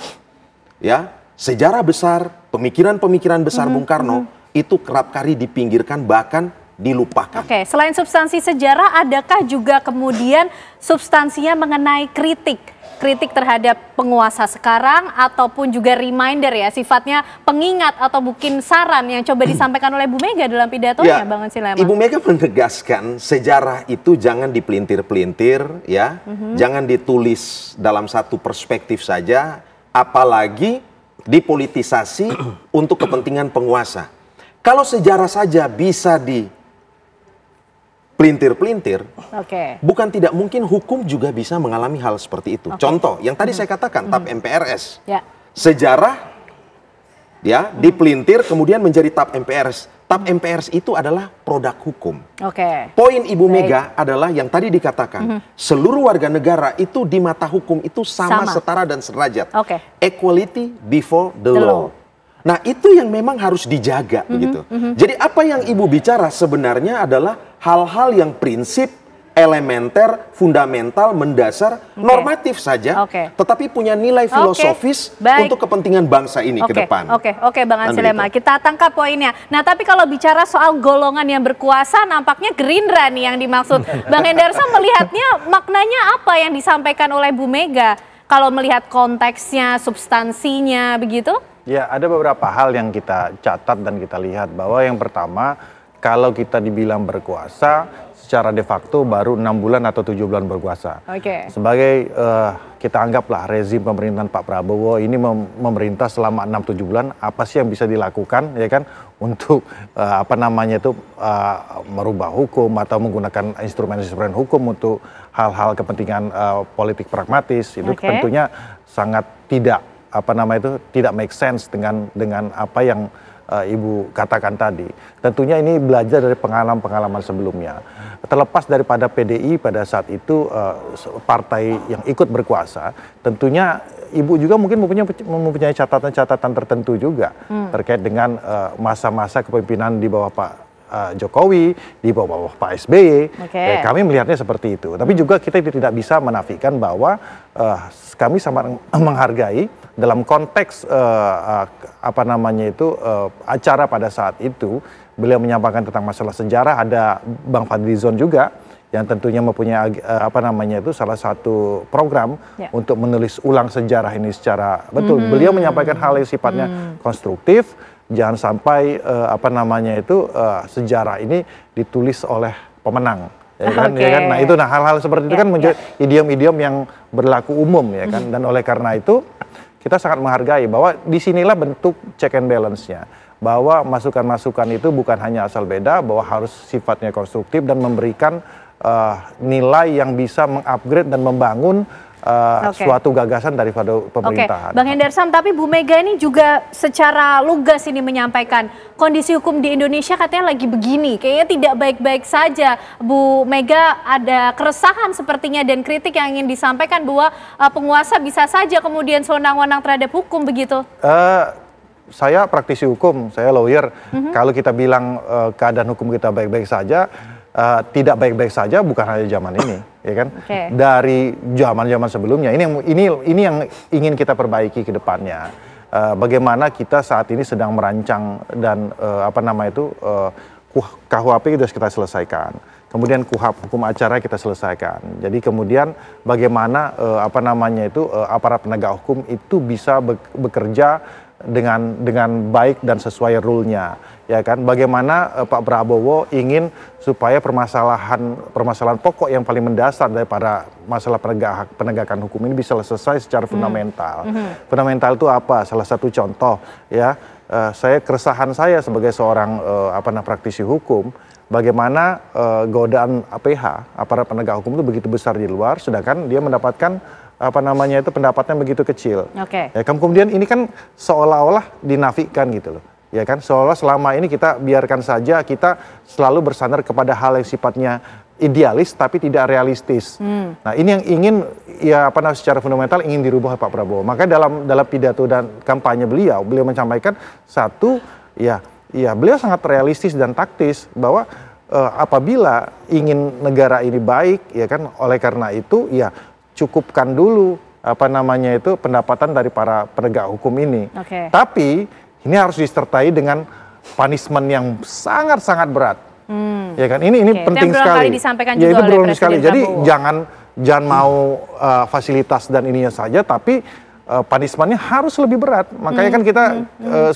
sejarah besar, pemikiran-pemikiran besar Bung Karno itu kerap kali dipinggirkan, bahkan dilupakan. Selain substansi sejarah, adakah juga kemudian substansinya mengenai kritik terhadap penguasa sekarang, ataupun juga reminder ya, sifatnya pengingat atau mungkin saran yang coba disampaikan oleh Bu Mega dalam pidatonya, Bang Ansi Lema? Ibu Mega menegaskan sejarah itu jangan dipelintir-pelintir, jangan ditulis dalam satu perspektif saja, apalagi dipolitisasi untuk kepentingan penguasa. Kalau sejarah saja bisa pelintir-pelintir, bukan tidak mungkin hukum juga bisa mengalami hal seperti itu. Contoh, yang tadi saya katakan, TAP MPRS. Sejarah dipelintir kemudian menjadi TAP MPRS. TAP MPRS itu adalah produk hukum. Poin Ibu Mega adalah yang tadi dikatakan, seluruh warga negara itu di mata hukum itu sama. Setara dan sederajat. Equality before the law. Nah, itu yang memang harus dijaga begitu. Jadi apa yang Ibu bicara sebenarnya adalah hal-hal yang prinsip, elementer, fundamental, mendasar, normatif saja, tetapi punya nilai filosofis untuk kepentingan bangsa ini ke depan. Oke, Bang Ansi Lema, kita tangkap poinnya. Nah, tapi kalau bicara soal golongan yang berkuasa, nampaknya Gerindra nih yang dimaksud. Bang Hendarso melihatnya maknanya apa yang disampaikan oleh Bu Mega? Kalau melihat konteksnya, substansinya, begitu? Ya, ada beberapa hal yang kita catat dan kita lihat, bahwa yang pertama, kalau kita dibilang berkuasa, secara de facto baru 6 bulan atau 7 bulan berkuasa. Sebagai kita anggaplah rezim pemerintahan Pak Prabowo ini memerintah selama 6-7 bulan, apa sih yang bisa dilakukan ya kan untuk merubah hukum atau menggunakan instrumen-instrumen hukum untuk hal-hal kepentingan politik pragmatis. Itu tentunya sangat tidak tidak make sense dengan apa yang Ibu katakan tadi. Tentunya ini belajar dari pengalaman-pengalaman sebelumnya. Terlepas daripada PDI pada saat itu partai yang ikut berkuasa, tentunya Ibu juga mungkin mempunyai catatan-catatan tertentu juga terkait dengan masa-masa kepemimpinan di bawah Pak Pak Jokowi, di bawah Pak SBY. Kami melihatnya seperti itu. Tapi juga kita tidak bisa menafikan bahwa kami sangat menghargai dalam konteks acara pada saat itu. Beliau menyampaikan tentang masalah sejarah. Ada Bang Fadlizon juga yang tentunya mempunyai salah satu program untuk menulis ulang sejarah ini secara betul. Beliau menyampaikan hal yang sifatnya konstruktif, jangan sampai sejarah ini ditulis oleh pemenang, ya kan? Nah itu, hal-hal seperti itu kan menjadi idiom-idiom yang berlaku umum, ya kan? Dan oleh karena itu kita sangat menghargai bahwa disinilah bentuk check and balance-nya, bahwa masukan-masukan itu bukan hanya asal beda, bahwa harus sifatnya konstruktif dan memberikan nilai yang bisa mengupgrade dan membangun suatu gagasan daripada pemerintahan. Bang Hendarsam, tapi Bu Mega ini juga secara lugas ini menyampaikan kondisi hukum di Indonesia katanya lagi begini, kayaknya tidak baik-baik saja. Bu Mega ada keresahan sepertinya dan kritik yang ingin disampaikan bahwa penguasa bisa saja kemudian sewenang-wenang terhadap hukum, begitu? Saya praktisi hukum, saya lawyer. Kalau kita bilang keadaan hukum kita baik-baik saja, tidak baik-baik saja bukan hanya zaman ini, ya kan? Dari zaman-zaman sebelumnya. Ini yang ingin kita perbaiki ke depannya. Bagaimana kita saat ini sedang merancang dan KUHP itu sudah kita selesaikan. Kemudian KUHP hukum acara kita selesaikan. Jadi kemudian bagaimana aparat penegak hukum itu bisa bekerja dengan baik dan sesuai rule-nya, ya kan? Bagaimana Pak Prabowo ingin supaya permasalahan pokok yang paling mendasar daripada masalah penegakan hukum ini bisa selesai secara fundamental. Fundamental itu apa? Salah satu contoh, ya, keresahan saya sebagai seorang praktisi hukum, bagaimana godaan APH, aparat penegak hukum itu begitu besar di luar, sedangkan dia mendapatkan pendapatnya begitu kecil. Ya, kemudian ini kan seolah-olah dinafikan gitu loh. Ya kan, seolah selama ini kita biarkan saja, kita selalu bersandar kepada hal yang sifatnya idealis tapi tidak realistis. Nah, ini yang ingin secara fundamental ingin dirubah Pak Prabowo. Maka dalam pidato dan kampanye beliau menyampaikan satu, beliau sangat realistis dan taktis bahwa apabila ingin negara ini baik, ya kan, oleh karena itu cukupkan dulu pendapatan dari para penegak hukum ini. Tapi ini harus disertai dengan punishment yang sangat-sangat berat. Ya kan, ini penting sekali. Itu berulang sekali. Jadi jangan mau fasilitas dan ininya saja, tapi punishmentnya harus lebih berat. Makanya kan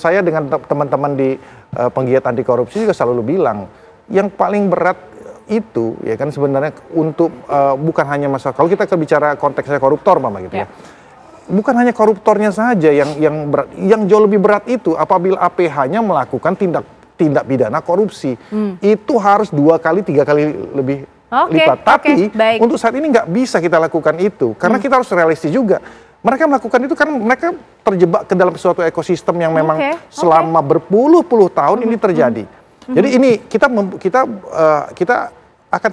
saya dengan teman-teman di penggiat anti korupsi juga selalu bilang yang paling berat itu, ya kan, sebenarnya untuk bukan hanya masalah, kalau kita bicara konteksnya koruptor Mama gitu ya, bukan hanya koruptornya saja yang berat, yang jauh lebih berat itu apabila APH-nya melakukan tindak pidana korupsi, itu harus 2 kali 3 kali lebih lipat. Tapi untuk saat ini nggak bisa kita lakukan itu karena kita harus realistis juga. Mereka melakukan itu karena mereka terjebak ke dalam suatu ekosistem yang memang selama berpuluh-puluh tahun ini terjadi. Jadi ini kita akan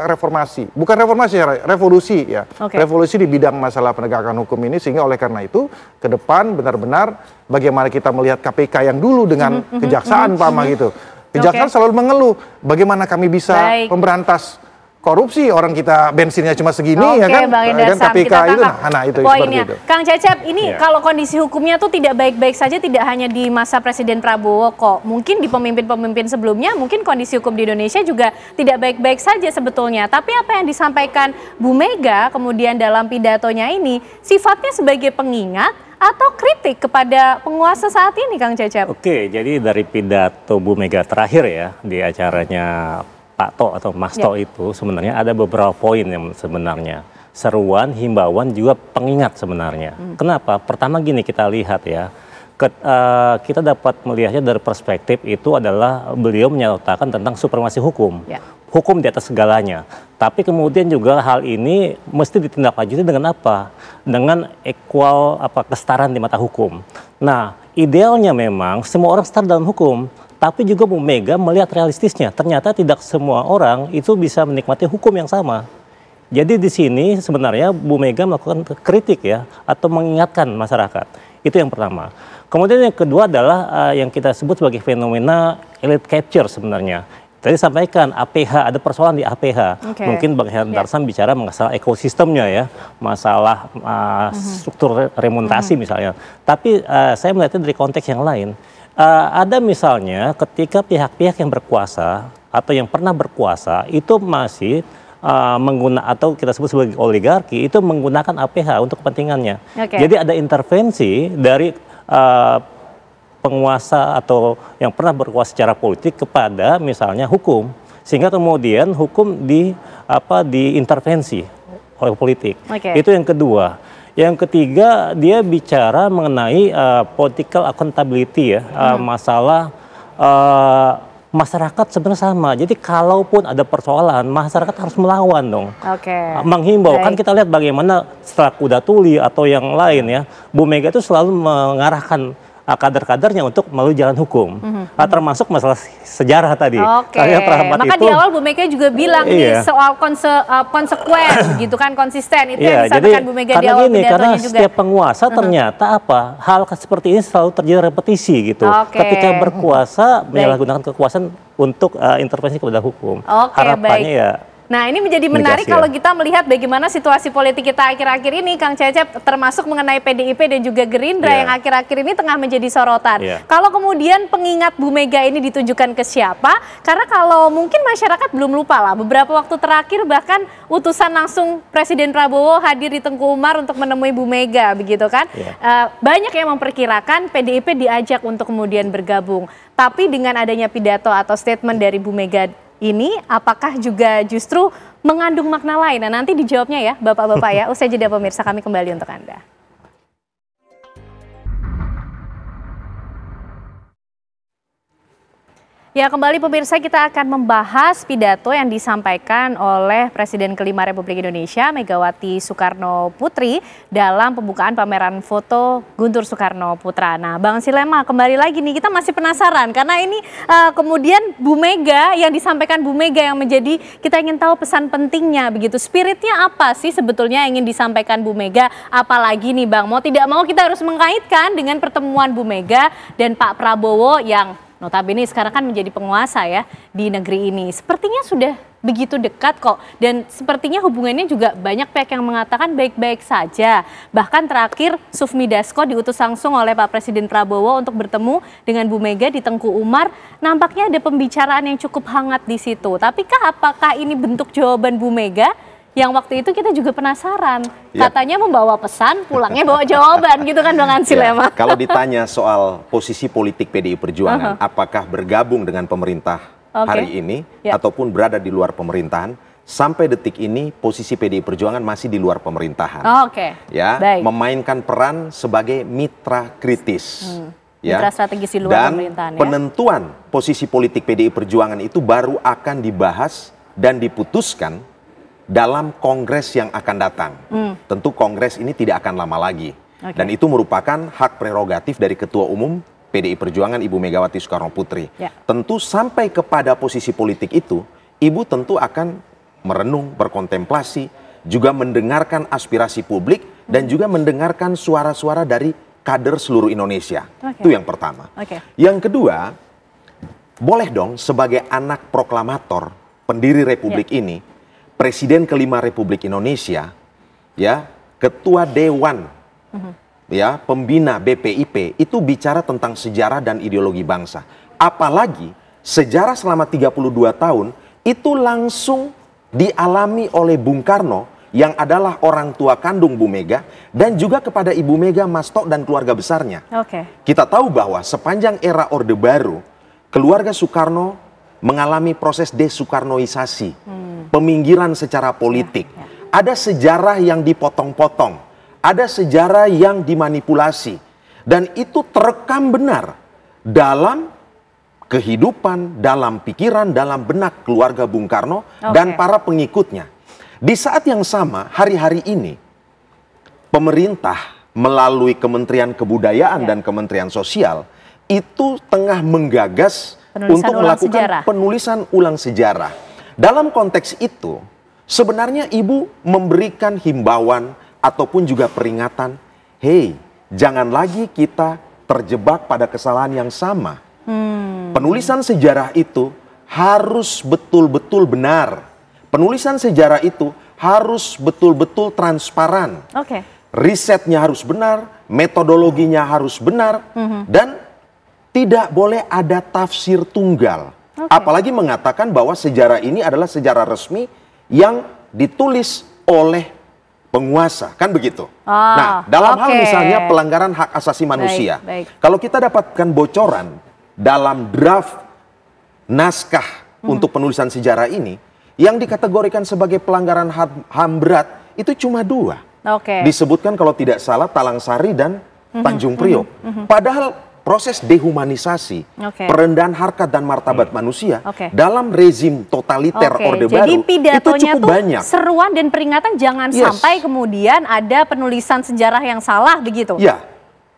reformasi, bukan reformasi, revolusi ya, revolusi di bidang masalah penegakan hukum ini, sehingga oleh karena itu ke depan benar-benar bagaimana kita melihat KPK yang dulu dengan kejaksaan gitu, kejaksaan selalu mengeluh bagaimana kami bisa memberantas korupsi, orang kita bensinnya cuma segini, ya kan? Dan KPK itu, itu poinnya. Itu. Kang Cecep, ini kalau kondisi hukumnya tuh tidak baik-baik saja, tidak hanya di masa Presiden Prabowo kok. Mungkin di pemimpin-pemimpin sebelumnya, mungkin kondisi hukum di Indonesia juga tidak baik-baik saja sebetulnya. Tapi apa yang disampaikan Bu Mega kemudian dalam pidatonya ini, sifatnya sebagai pengingat atau kritik kepada penguasa saat ini, Kang Cecep? Oke, jadi dari pidato Bu Mega terakhir ya, di acaranya Pak To atau Mas To itu sebenarnya ada beberapa poin yang sebenarnya seruan, himbauan, juga pengingat sebenarnya. Kenapa? Pertama gini, kita lihat ya, kita dapat melihatnya dari perspektif itu adalah beliau menyatakan tentang supremasi hukum. Hukum di atas segalanya. Tapi kemudian juga hal ini mesti ditindaklanjuti dengan apa? Dengan equal kesetaraan di mata hukum. Nah, idealnya memang semua orang setara dalam hukum. Tapi juga Bu Mega melihat realistisnya, ternyata tidak semua orang itu bisa menikmati hukum yang sama. Jadi di sini sebenarnya Bu Mega melakukan kritik ya, atau mengingatkan masyarakat. Itu yang pertama. Kemudian yang kedua adalah yang kita sebut sebagai fenomena elite capture sebenarnya. Tadi sampaikan APH, ada persoalan di APH. Mungkin Bang Hendarsam bicara masalah ekosistemnya ya, masalah struktur remunerasi misalnya. Tapi saya melihatnya dari konteks yang lain. Ada misalnya ketika pihak-pihak yang berkuasa atau yang pernah berkuasa itu masih menggunakan atau kita sebut sebagai oligarki itu menggunakan APH untuk kepentingannya. Jadi ada intervensi dari penguasa atau yang pernah berkuasa secara politik kepada misalnya hukum, sehingga kemudian hukum diintervensi oleh politik. Itu yang kedua. Yang ketiga, dia bicara mengenai political accountability ya, masalah masyarakat sebenarnya sama. Jadi kalaupun ada persoalan, masyarakat harus melawan dong. Menghimbau. Kan kita lihat bagaimana setelah Kuda Tuli atau yang lain ya, Bu Mega itu selalu mengarahkan kader-kadernya untuk melalui jalan hukum, termasuk masalah sejarah tadi. Maka di awal Bu Mega juga bilang nih soal konsekuen, gitu kan, konsisten. Itu yang disampaikan Bu Mega di awal pidatonya karena juga. Setiap penguasa ternyata hal seperti ini selalu terjadi repetisi gitu. Ketika berkuasa menyalahgunakan kekuasaan untuk intervensi kepada hukum. Harapannya ya. Nah, ini menjadi menarik kalau kita melihat bagaimana situasi politik kita akhir-akhir ini, Kang Cecep, termasuk mengenai PDIP dan juga Gerindra yang akhir-akhir ini tengah menjadi sorotan. Kalau kemudian pengingat Bu Mega ini ditujukan ke siapa? Karena kalau mungkin masyarakat belum lupa lah, beberapa waktu terakhir bahkan utusan langsung Presiden Prabowo hadir di Tengku Umar untuk menemui Bu Mega, begitu kan? Banyak yang memperkirakan PDIP diajak untuk kemudian bergabung. Tapi dengan adanya pidato atau statement dari Bu Mega ini, apakah juga justru mengandung makna lain? Nah, nanti dijawabnya ya, Bapak-Bapak ya. Usai jeda pemirsa, kami kembali untuk Anda. Ya, kembali pemirsa, kita akan membahas pidato yang disampaikan oleh Presiden kelima Republik Indonesia, Megawati Soekarno Putri, dalam pembukaan pameran foto Guntur Soekarno Putra. Nah, Bang Silema, kembali lagi nih, kita masih penasaran, karena ini kemudian Bu Mega, yang disampaikan Bu Mega yang menjadi, kita ingin tahu pesan pentingnya, begitu. Spiritnya apa sih sebetulnya yang ingin disampaikan Bu Mega? Apalagi nih Bang, mau tidak mau kita harus mengkaitkan dengan pertemuan Bu Mega dan Pak Prabowo yang notabene sekarang kan menjadi penguasa ya di negeri ini. Sepertinya sudah begitu dekat kok. Dan sepertinya hubungannya juga banyak pihak yang mengatakan baik-baik saja. Bahkan terakhir Sufmi Dasko diutus langsung oleh Pak Presiden Prabowo untuk bertemu dengan Bu Mega di Tengku Umar. Nampaknya ada pembicaraan yang cukup hangat di situ. Tapikah apakah ini bentuk jawaban Bu Mega? Yang waktu itu kita juga penasaran. Katanya membawa pesan, pulangnya bawa jawaban gitu kan Bang Ansi Lema. Kalau ditanya soal posisi politik PDI Perjuangan, apakah bergabung dengan pemerintah hari ini ataupun berada di luar pemerintahan, sampai detik ini posisi PDI Perjuangan masih di luar pemerintahan. Memainkan peran sebagai mitra kritis. Mitra strategis di luar pemerintahan. Dan penentuan posisi politik PDI Perjuangan itu baru akan dibahas dan diputuskan dalam kongres yang akan datang. Tentu kongres ini tidak akan lama lagi. Dan itu merupakan hak prerogatif dari Ketua Umum PDI Perjuangan Ibu Megawati Soekarno Putri. Tentu sampai kepada posisi politik itu, Ibu tentu akan merenung, berkontemplasi, juga mendengarkan aspirasi publik, dan juga mendengarkan suara-suara dari kader seluruh Indonesia. Itu yang pertama. Yang kedua, boleh dong sebagai anak proklamator, pendiri Republik ini, Presiden kelima Republik Indonesia, ya, Ketua Dewan, ya, Pembina BPIP, itu bicara tentang sejarah dan ideologi bangsa. Apalagi sejarah selama 32 tahun itu langsung dialami oleh Bung Karno yang adalah orang tua kandung Bu Mega, dan juga kepada Ibu Mega, Mas Tok dan keluarga besarnya. Kita tahu bahwa sepanjang era Orde Baru, keluarga Soekarno mengalami proses desoekarnoisasi, peminggiran secara politik. Ada sejarah yang dipotong-potong, ada sejarah yang dimanipulasi, dan itu terekam benar dalam kehidupan, dalam pikiran, dalam benak keluarga Bung Karno dan para pengikutnya. Di saat yang sama, hari-hari ini pemerintah melalui Kementerian Kebudayaan dan Kementerian Sosial itu tengah menggagas untuk melakukan penulisan ulang sejarah. Dalam konteks itu, sebenarnya Ibu memberikan himbauan ataupun juga peringatan, hey, jangan lagi kita terjebak pada kesalahan yang sama. Penulisan sejarah itu harus betul-betul benar. Penulisan sejarah itu harus betul-betul transparan. Oke. Risetnya harus benar, metodologinya harus benar, dan tidak boleh ada tafsir tunggal. Apalagi mengatakan bahwa sejarah ini adalah sejarah resmi yang ditulis oleh penguasa, kan begitu. Nah, dalam hal misalnya pelanggaran hak asasi manusia, kalau kita dapatkan bocoran dalam draft naskah untuk penulisan sejarah ini, yang dikategorikan sebagai pelanggaran HAM berat itu cuma 2. Disebutkan kalau tidak salah Talang Sari dan Tanjung Priok. Padahal proses dehumanisasi, perendahan harkat dan martabat manusia dalam rezim totaliter Orde Baru itu cukup banyak. Seruan dan peringatan jangan sampai kemudian ada penulisan sejarah yang salah begitu. Ya,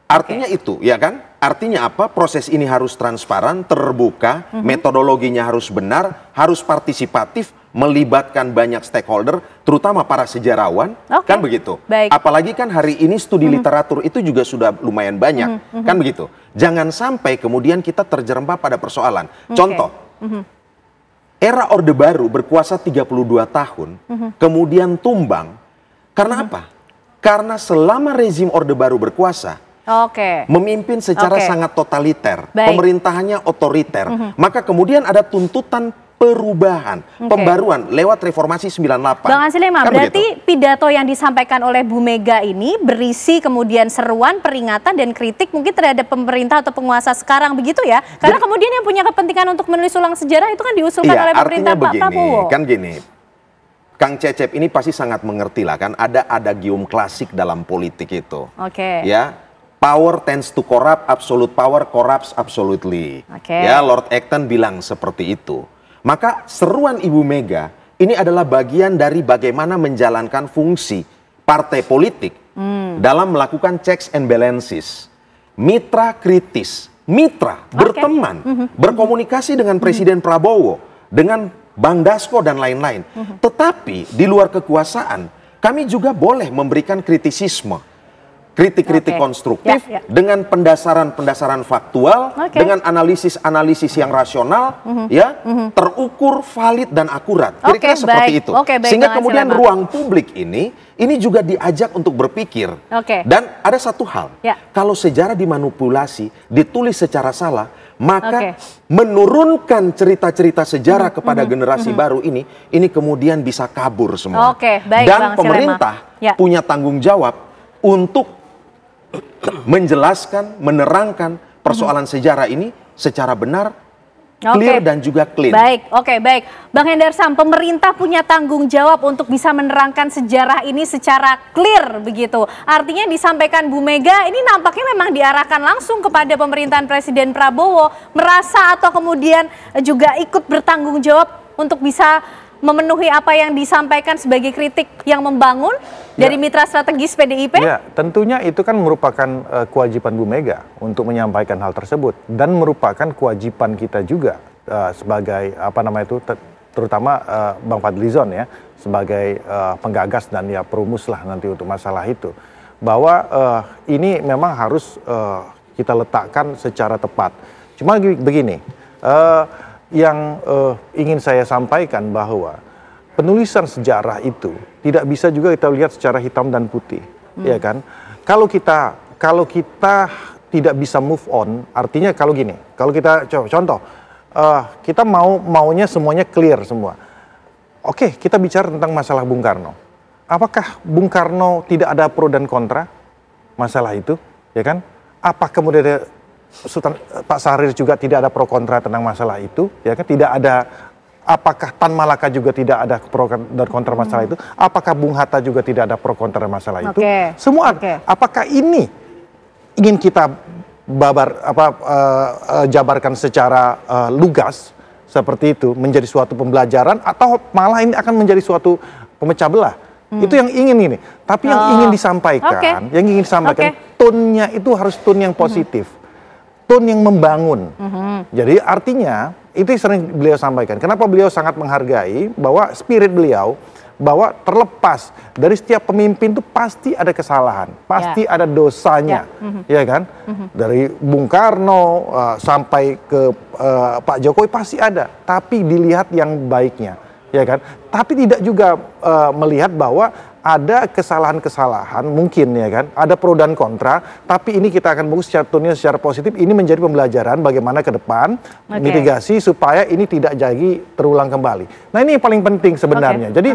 artinya itu, ya kan? Artinya apa? Proses ini harus transparan, terbuka, metodologinya harus benar, harus partisipatif, melibatkan banyak stakeholder, terutama para sejarawan, kan begitu. Apalagi kan hari ini studi literatur itu juga sudah lumayan banyak, kan begitu. Jangan sampai kemudian kita terjerembab pada persoalan. Contoh, era Orde Baru berkuasa 32 tahun, kemudian tumbang. Karena apa? Karena selama rezim Orde Baru berkuasa, memimpin secara sangat totaliter, pemerintahannya otoriter, maka kemudian ada tuntutan perubahan, pembaruan lewat reformasi 98. Bang Ansi-Lema, berarti pidato yang disampaikan oleh Bu Mega ini berisi kemudian seruan, peringatan, dan kritik mungkin terhadap pemerintah atau penguasa sekarang begitu ya? Karena kemudian yang punya kepentingan untuk menulis ulang sejarah itu kan diusulkan oleh pemerintah Pak Prabowo. Kan gini, Kang Cecep ini pasti sangat mengerti lah kan, ada adagium klasik dalam politik itu. Ya, power tends to corrupt, absolute power corrupts absolutely. Ya, Lord Acton bilang seperti itu. Maka seruan Ibu Mega ini adalah bagian dari bagaimana menjalankan fungsi partai politik dalam melakukan checks and balances. Mitra kritis, mitra, berteman, berkomunikasi dengan Presiden Prabowo, dengan Bang Dasko dan lain-lain. Tetapi di luar kekuasaan, kami juga boleh memberikan kritisisme. Kritik-kritik konstruktif dengan pendasaran-pendasaran faktual, dengan analisis-analisis yang rasional, ya, terukur, valid dan akurat. Kira-kira seperti itu. Sehingga kemudian ruang publik ini juga diajak untuk berpikir. Dan ada satu hal, kalau sejarah dimanipulasi, ditulis secara salah, maka menurunkan cerita-cerita sejarah kepada generasi baru ini kemudian bisa kabur semua. Dan pemerintah punya tanggung jawab untuk menjelaskan, menerangkan persoalan sejarah ini secara benar, clear dan juga clean. Baik. Bang Hendar Sam, pemerintah punya tanggung jawab untuk bisa menerangkan sejarah ini secara clear begitu. Artinya disampaikan Bu Mega ini nampaknya memang diarahkan langsung kepada pemerintahan Presiden Prabowo, merasa atau kemudian juga ikut bertanggung jawab untuk bisa memenuhi apa yang disampaikan sebagai kritik yang membangun dari mitra strategis PDIP? Ya, tentunya itu kan merupakan kewajiban Bu Mega untuk menyampaikan hal tersebut, dan merupakan kewajiban kita juga sebagai terutama Bang Fadlizon ya, sebagai penggagas dan ya perumus lah nanti untuk masalah itu, bahwa ini memang harus kita letakkan secara tepat. Cuma begini, yang ingin saya sampaikan bahwa penulisan sejarah itu tidak bisa juga kita lihat secara hitam dan putih, ya kan? Kalau kita tidak bisa move on, artinya kalau gini, kalau kita contoh, kita maunya semuanya clear semua. Oke, kita bicara tentang masalah Bung Karno. Apakah Bung Karno tidak ada pro dan kontra masalah itu, ya kan? Apa kemudian Sultan Pak Syahrir juga tidak ada pro kontra tentang masalah itu, ya kan? Tidak ada. Apakah Tan Malaka juga tidak ada pro dan kontra masalah itu? Apakah Bung Hatta juga tidak ada pro kontra masalah itu? Semua. Apakah ini ingin kita jabarkan secara lugas seperti itu menjadi suatu pembelajaran, atau malah ini akan menjadi suatu pemecah belah? Itu yang ingin ini. Tapi yang ingin disampaikan, tone-nya itu harus tone yang positif. Tone yang membangun. Jadi artinya itu sering beliau sampaikan. Kenapa beliau sangat menghargai bahwa spirit beliau bahwa terlepas dari setiap pemimpin itu pasti ada kesalahan, pasti ada dosanya, ya kan? Dari Bung Karno sampai ke Pak Jokowi pasti ada, tapi dilihat yang baiknya, ya kan? Tapi tidak juga melihat bahwa ada kesalahan-kesalahan mungkin, ya kan, ada pro dan kontra, tapi ini kita akan bungkus secara tone secara positif. Ini menjadi pembelajaran bagaimana ke depan mitigasi supaya ini tidak jadi terulang kembali. Nah, ini yang paling penting sebenarnya. Jadi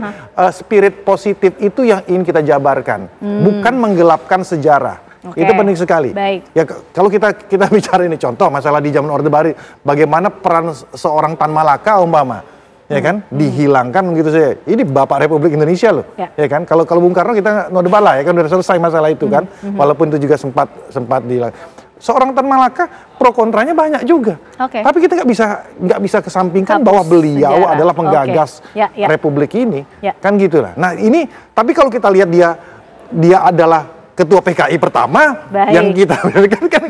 spirit positif itu yang ingin kita jabarkan, bukan menggelapkan sejarah. Itu penting sekali. Ya, kalau kita bicara ini contoh masalah di zaman Orde Baru, bagaimana peran seorang Tan Malaka umpama, ya kan, dihilangkan gitu saja. Ini Bapak Republik Indonesia loh, ya kan. Kalau Bung Karno kita no debat lah, ya kan, udah selesai masalah itu kan. Walaupun itu juga sempat dihilang. Seorang Tan Malaka pro kontranya banyak juga. Tapi kita nggak bisa kesampingkan bahwa beliau adalah penggagas Republik ini, kan gitulah. Nah ini, tapi kalau kita lihat dia adalah Ketua PKI pertama yang kita kan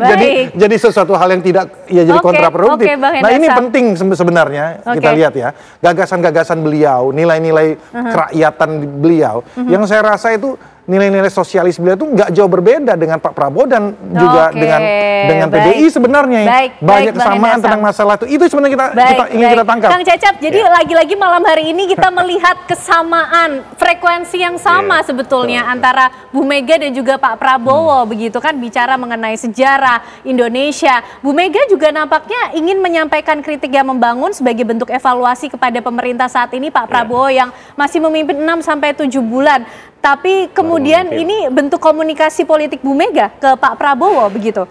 jadi sesuatu hal yang tidak jadi kontraproduktif. Nah ini penting sebenarnya kita lihat ya, gagasan-gagasan beliau, nilai-nilai kerakyatan beliau, yang saya rasa itu nilai-nilai sosialis beliau itu nggak jauh berbeda dengan Pak Prabowo dan juga dengan PDI sebenarnya. Banyak kesamaan tentang masalah itu sebenarnya kita ingin kita tangkap. Kang Cecep, jadi lagi-lagi malam hari ini kita melihat kesamaan frekuensi yang sama sebetulnya antara Bu Mega dan juga Pak Prabowo, begitu kan, bicara mengenai sejarah Indonesia. Bu Mega juga nampaknya ingin menyampaikan kritik yang membangun sebagai bentuk evaluasi kepada pemerintah saat ini, Pak Prabowo yang masih memimpin 6-7 bulan. Tapi kemudian ini bentuk komunikasi politik Bu Mega ke Pak Prabowo, begitu,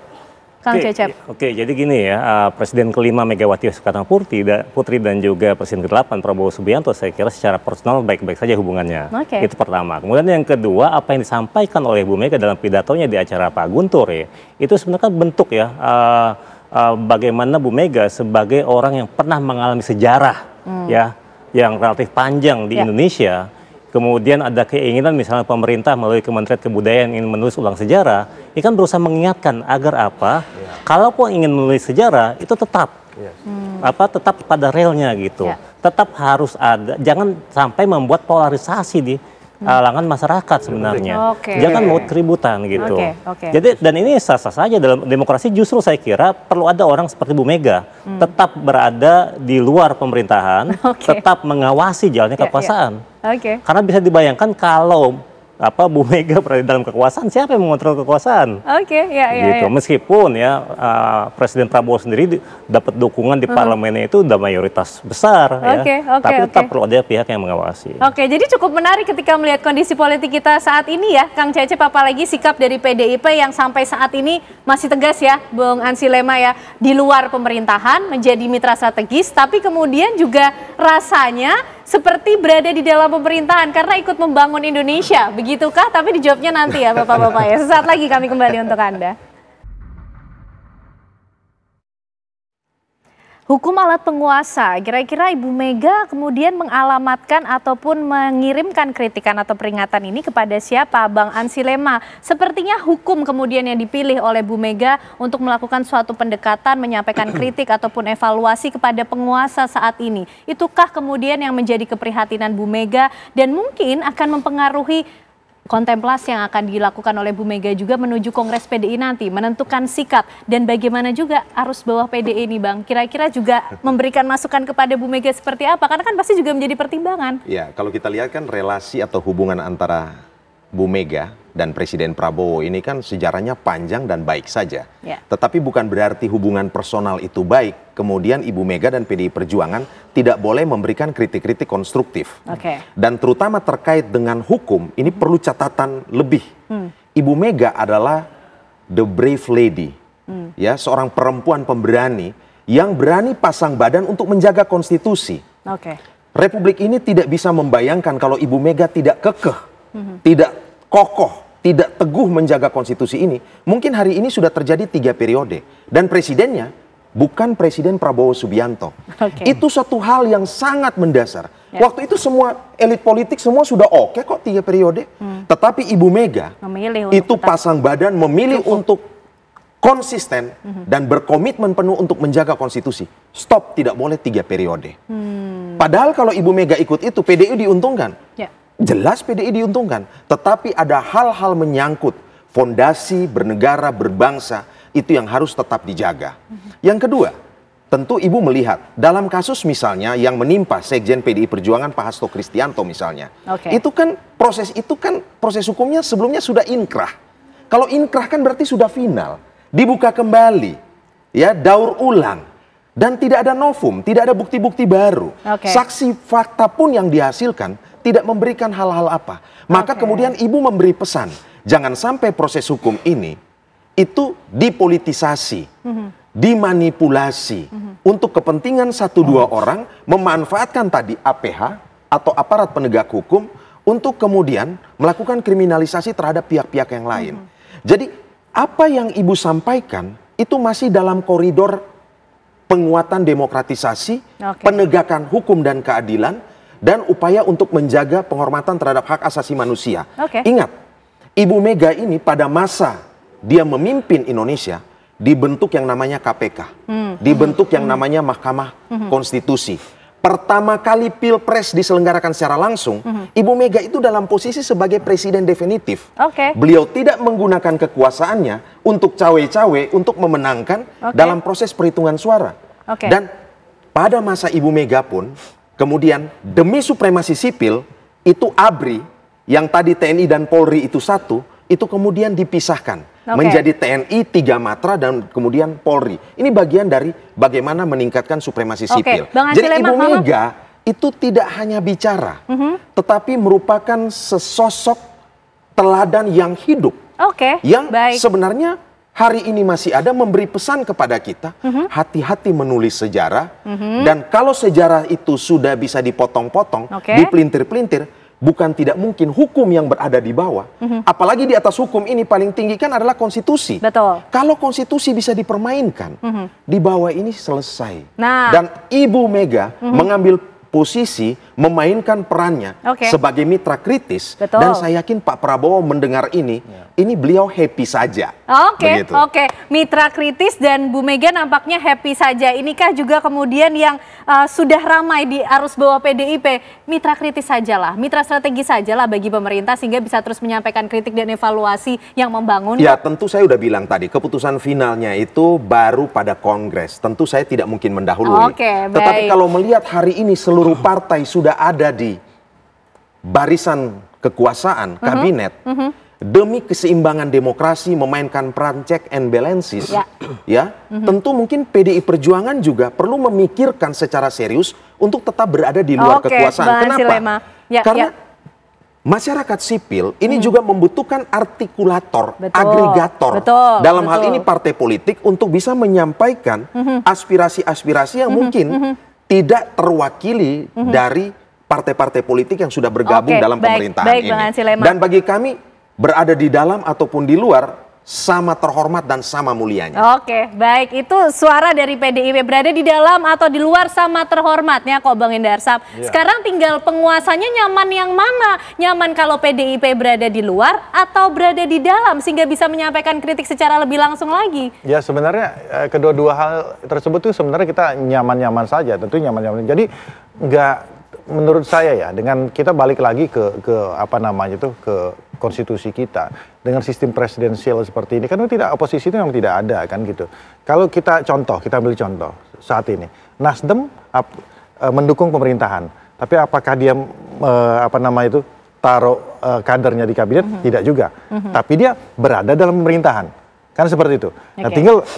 Kang Cecep. Oke, jadi gini ya, Presiden kelima Megawati Soekarno Putri dan juga Presiden ke-8 Prabowo Subianto, saya kira secara personal baik-baik saja hubungannya. Itu pertama. Kemudian yang kedua, apa yang disampaikan oleh Bu Mega dalam pidatonya di acara Pak Guntur ya, itu sebenarnya bentuk ya, bagaimana Bu Mega sebagai orang yang pernah mengalami sejarah ya, yang relatif panjang di Indonesia. Kemudian ada keinginan misalnya pemerintah melalui Kementerian Kebudayaan ingin menulis ulang sejarah, ini kan berusaha mengingatkan agar apa, kalaupun ingin menulis sejarah itu tetap tetap pada relnya gitu, tetap harus ada, jangan sampai membuat polarisasi di kalangan masyarakat sebenarnya, jangan mau keributan gitu. Jadi dan ini sah-sah saja dalam demokrasi, justru saya kira perlu ada orang seperti Bu Mega tetap berada di luar pemerintahan, tetap mengawasi jalannya kekuasaan. Karena bisa dibayangkan kalau Bu Mega berada dalam kekuasaan, siapa yang mengontrol kekuasaan? Gitu. Meskipun ya Presiden Prabowo sendiri dapat dukungan di parlemennya itu udah mayoritas besar, tapi tetap perlu ada pihak yang mengawasi. Jadi cukup menarik ketika melihat kondisi politik kita saat ini ya, Kang Cecep, apalagi sikap dari PDIP yang sampai saat ini masih tegas ya, Bung Ansi Lema ya, di luar pemerintahan menjadi mitra strategis, tapi kemudian juga rasanya seperti berada di dalam pemerintahan karena ikut membangun Indonesia, begitukah? Tapi dijawabnya nanti ya Bapak-Bapak ya. Sesaat lagi kami kembali untuk Anda. Hukum alat penguasa, kira-kira Ibu Mega kemudian mengalamatkan ataupun mengirimkan kritikan atau peringatan ini kepada siapa? Bang Ansi Lema, sepertinya hukum kemudian yang dipilih oleh Bu Mega untuk melakukan suatu pendekatan, menyampaikan kritik ataupun evaluasi kepada penguasa saat ini. Itukah kemudian yang menjadi keprihatinan Bu Mega dan mungkin akan mempengaruhi kontemplasi yang akan dilakukan oleh Bu Mega juga menuju Kongres PDI nanti, menentukan sikap dan bagaimana juga arus bawah PDI ini, Bang. Kira-kira juga memberikan masukan kepada Bu Mega seperti apa? Karena kan pasti juga menjadi pertimbangan. Ya, kalau kita lihat kan relasi atau hubungan antara Bu Mega dan Presiden Prabowo ini kan sejarahnya panjang dan baik saja. Tetapi bukan berarti hubungan personal itu baik, kemudian Ibu Mega dan PDI Perjuangan tidak boleh memberikan kritik-kritik konstruktif. Dan terutama terkait dengan hukum, ini perlu catatan lebih. Ibu Mega adalah the brave lady, ya, seorang perempuan pemberani yang berani pasang badan untuk menjaga konstitusi. Republik ini tidak bisa membayangkan kalau Ibu Mega tidak kekeh, tidak kokoh, tidak teguh menjaga konstitusi ini. Mungkin hari ini sudah terjadi 3 periode. Dan presidennya bukan Presiden Prabowo Subianto. Itu satu hal yang sangat mendasar. Waktu itu semua elit politik semua sudah oke kok 3 periode. Tetapi Ibu Mega itu pasang badan memilih untuk konsisten dan berkomitmen penuh untuk menjaga konstitusi. Stop, tidak boleh 3 periode. Padahal kalau Ibu Mega ikut itu, PDI diuntungkan. jelas PDI diuntungkan. Tetapi ada hal-hal menyangkut fondasi bernegara, berbangsa, itu yang harus tetap dijaga. Yang kedua, tentu Ibu melihat dalam kasus misalnya yang menimpa Sekjen PDI Perjuangan Pak Hasto Kristianto misalnya. Itu kan proses hukumnya sebelumnya sudah inkrah. Kalau inkrah kan berarti sudah final, dibuka kembali, ya, daur ulang. Dan tidak ada novum, tidak ada bukti-bukti baru. Saksi fakta pun yang dihasilkan tidak memberikan hal-hal apa. Maka kemudian Ibu memberi pesan, jangan sampai proses hukum ini itu dipolitisasi, dimanipulasi untuk kepentingan 1-2 orang, memanfaatkan tadi APH atau aparat penegak hukum untuk kemudian melakukan kriminalisasi terhadap pihak-pihak yang lain. Jadi apa yang Ibu sampaikan itu masih dalam koridor penguatan demokratisasi, penegakan hukum dan keadilan, dan upaya untuk menjaga penghormatan terhadap hak asasi manusia. Ingat, Ibu Mega ini pada masa dia memimpin Indonesia, dibentuk yang namanya KPK, dibentuk yang namanya Mahkamah Konstitusi. Pertama kali Pilpres diselenggarakan secara langsung, Ibu Mega itu dalam posisi sebagai presiden definitif. Beliau tidak menggunakan kekuasaannya untuk cawe-cawe, untuk memenangkan dalam proses perhitungan suara. Dan pada masa Ibu Mega pun, kemudian demi supremasi sipil, itu ABRI, yang tadi TNI dan Polri itu satu, itu kemudian dipisahkan. Menjadi TNI 3 matra dan kemudian Polri. Ini bagian dari bagaimana meningkatkan supremasi sipil. Jadi Ibu Mega itu tidak hanya bicara, tetapi merupakan sesosok teladan yang hidup. Yang sebenarnya hari ini masih ada memberi pesan kepada kita, hati-hati menulis sejarah, dan kalau sejarah itu sudah bisa dipotong-potong, dipelintir-pelintir, bukan tidak mungkin hukum yang berada di bawah, apalagi di atas hukum ini paling tinggi kan adalah konstitusi. Kalau konstitusi bisa dipermainkan, di bawah ini selesai. Dan Ibu Mega mengambil posisi memainkan perannya sebagai mitra kritis, dan saya yakin Pak Prabowo mendengar ini beliau happy saja. Mitra kritis dan Bu Mega nampaknya happy saja. Inikah juga kemudian yang sudah ramai di arus bawah PDIP, mitra kritis sajalah, mitra strategi sajalah bagi pemerintah sehingga bisa terus menyampaikan kritik dan evaluasi yang membangun. Ya, tentu saya udah bilang tadi, keputusan finalnya itu baru pada Kongres. Tentu saya tidak mungkin mendahului. Tetapi kalau melihat hari ini seluruh partai sudah ada di barisan kekuasaan, kabinet, demi keseimbangan demokrasi, memainkan peran check and balances, tentu mungkin PDI Perjuangan juga perlu memikirkan secara serius untuk tetap berada di luar kekuasaan. Kenapa? Karena masyarakat sipil ini juga membutuhkan artikulator, agregator, dalam hal ini partai politik untuk bisa menyampaikan aspirasi-aspirasi yang mungkin tidak terwakili dari partai-partai politik yang sudah bergabung dalam pemerintahan ini. Dan bagi kami, berada di dalam ataupun di luar, sama terhormat dan sama mulianya. Itu suara dari PDIP, berada di dalam atau di luar sama terhormatnya kok Bang Indarsam. Sekarang tinggal penguasanya nyaman yang mana? Nyaman kalau PDIP berada di luar atau berada di dalam sehingga bisa menyampaikan kritik secara lebih langsung lagi? Ya sebenarnya kedua-dua hal tersebut itu sebenarnya kita nyaman-nyaman saja, tentu nyaman-nyaman. Jadi menurut saya ya, dengan kita balik lagi ke apa namanya itu, ke konstitusi kita dengan sistem presidensial seperti ini, kan tidak, oposisi itu memang tidak ada kan gitu. Kalau kita ambil contoh saat ini, Nasdem mendukung pemerintahan, tapi apakah dia apa nama itu taruh kadernya di kabinet? Tidak juga. Tapi dia berada dalam pemerintahan. Kan seperti itu.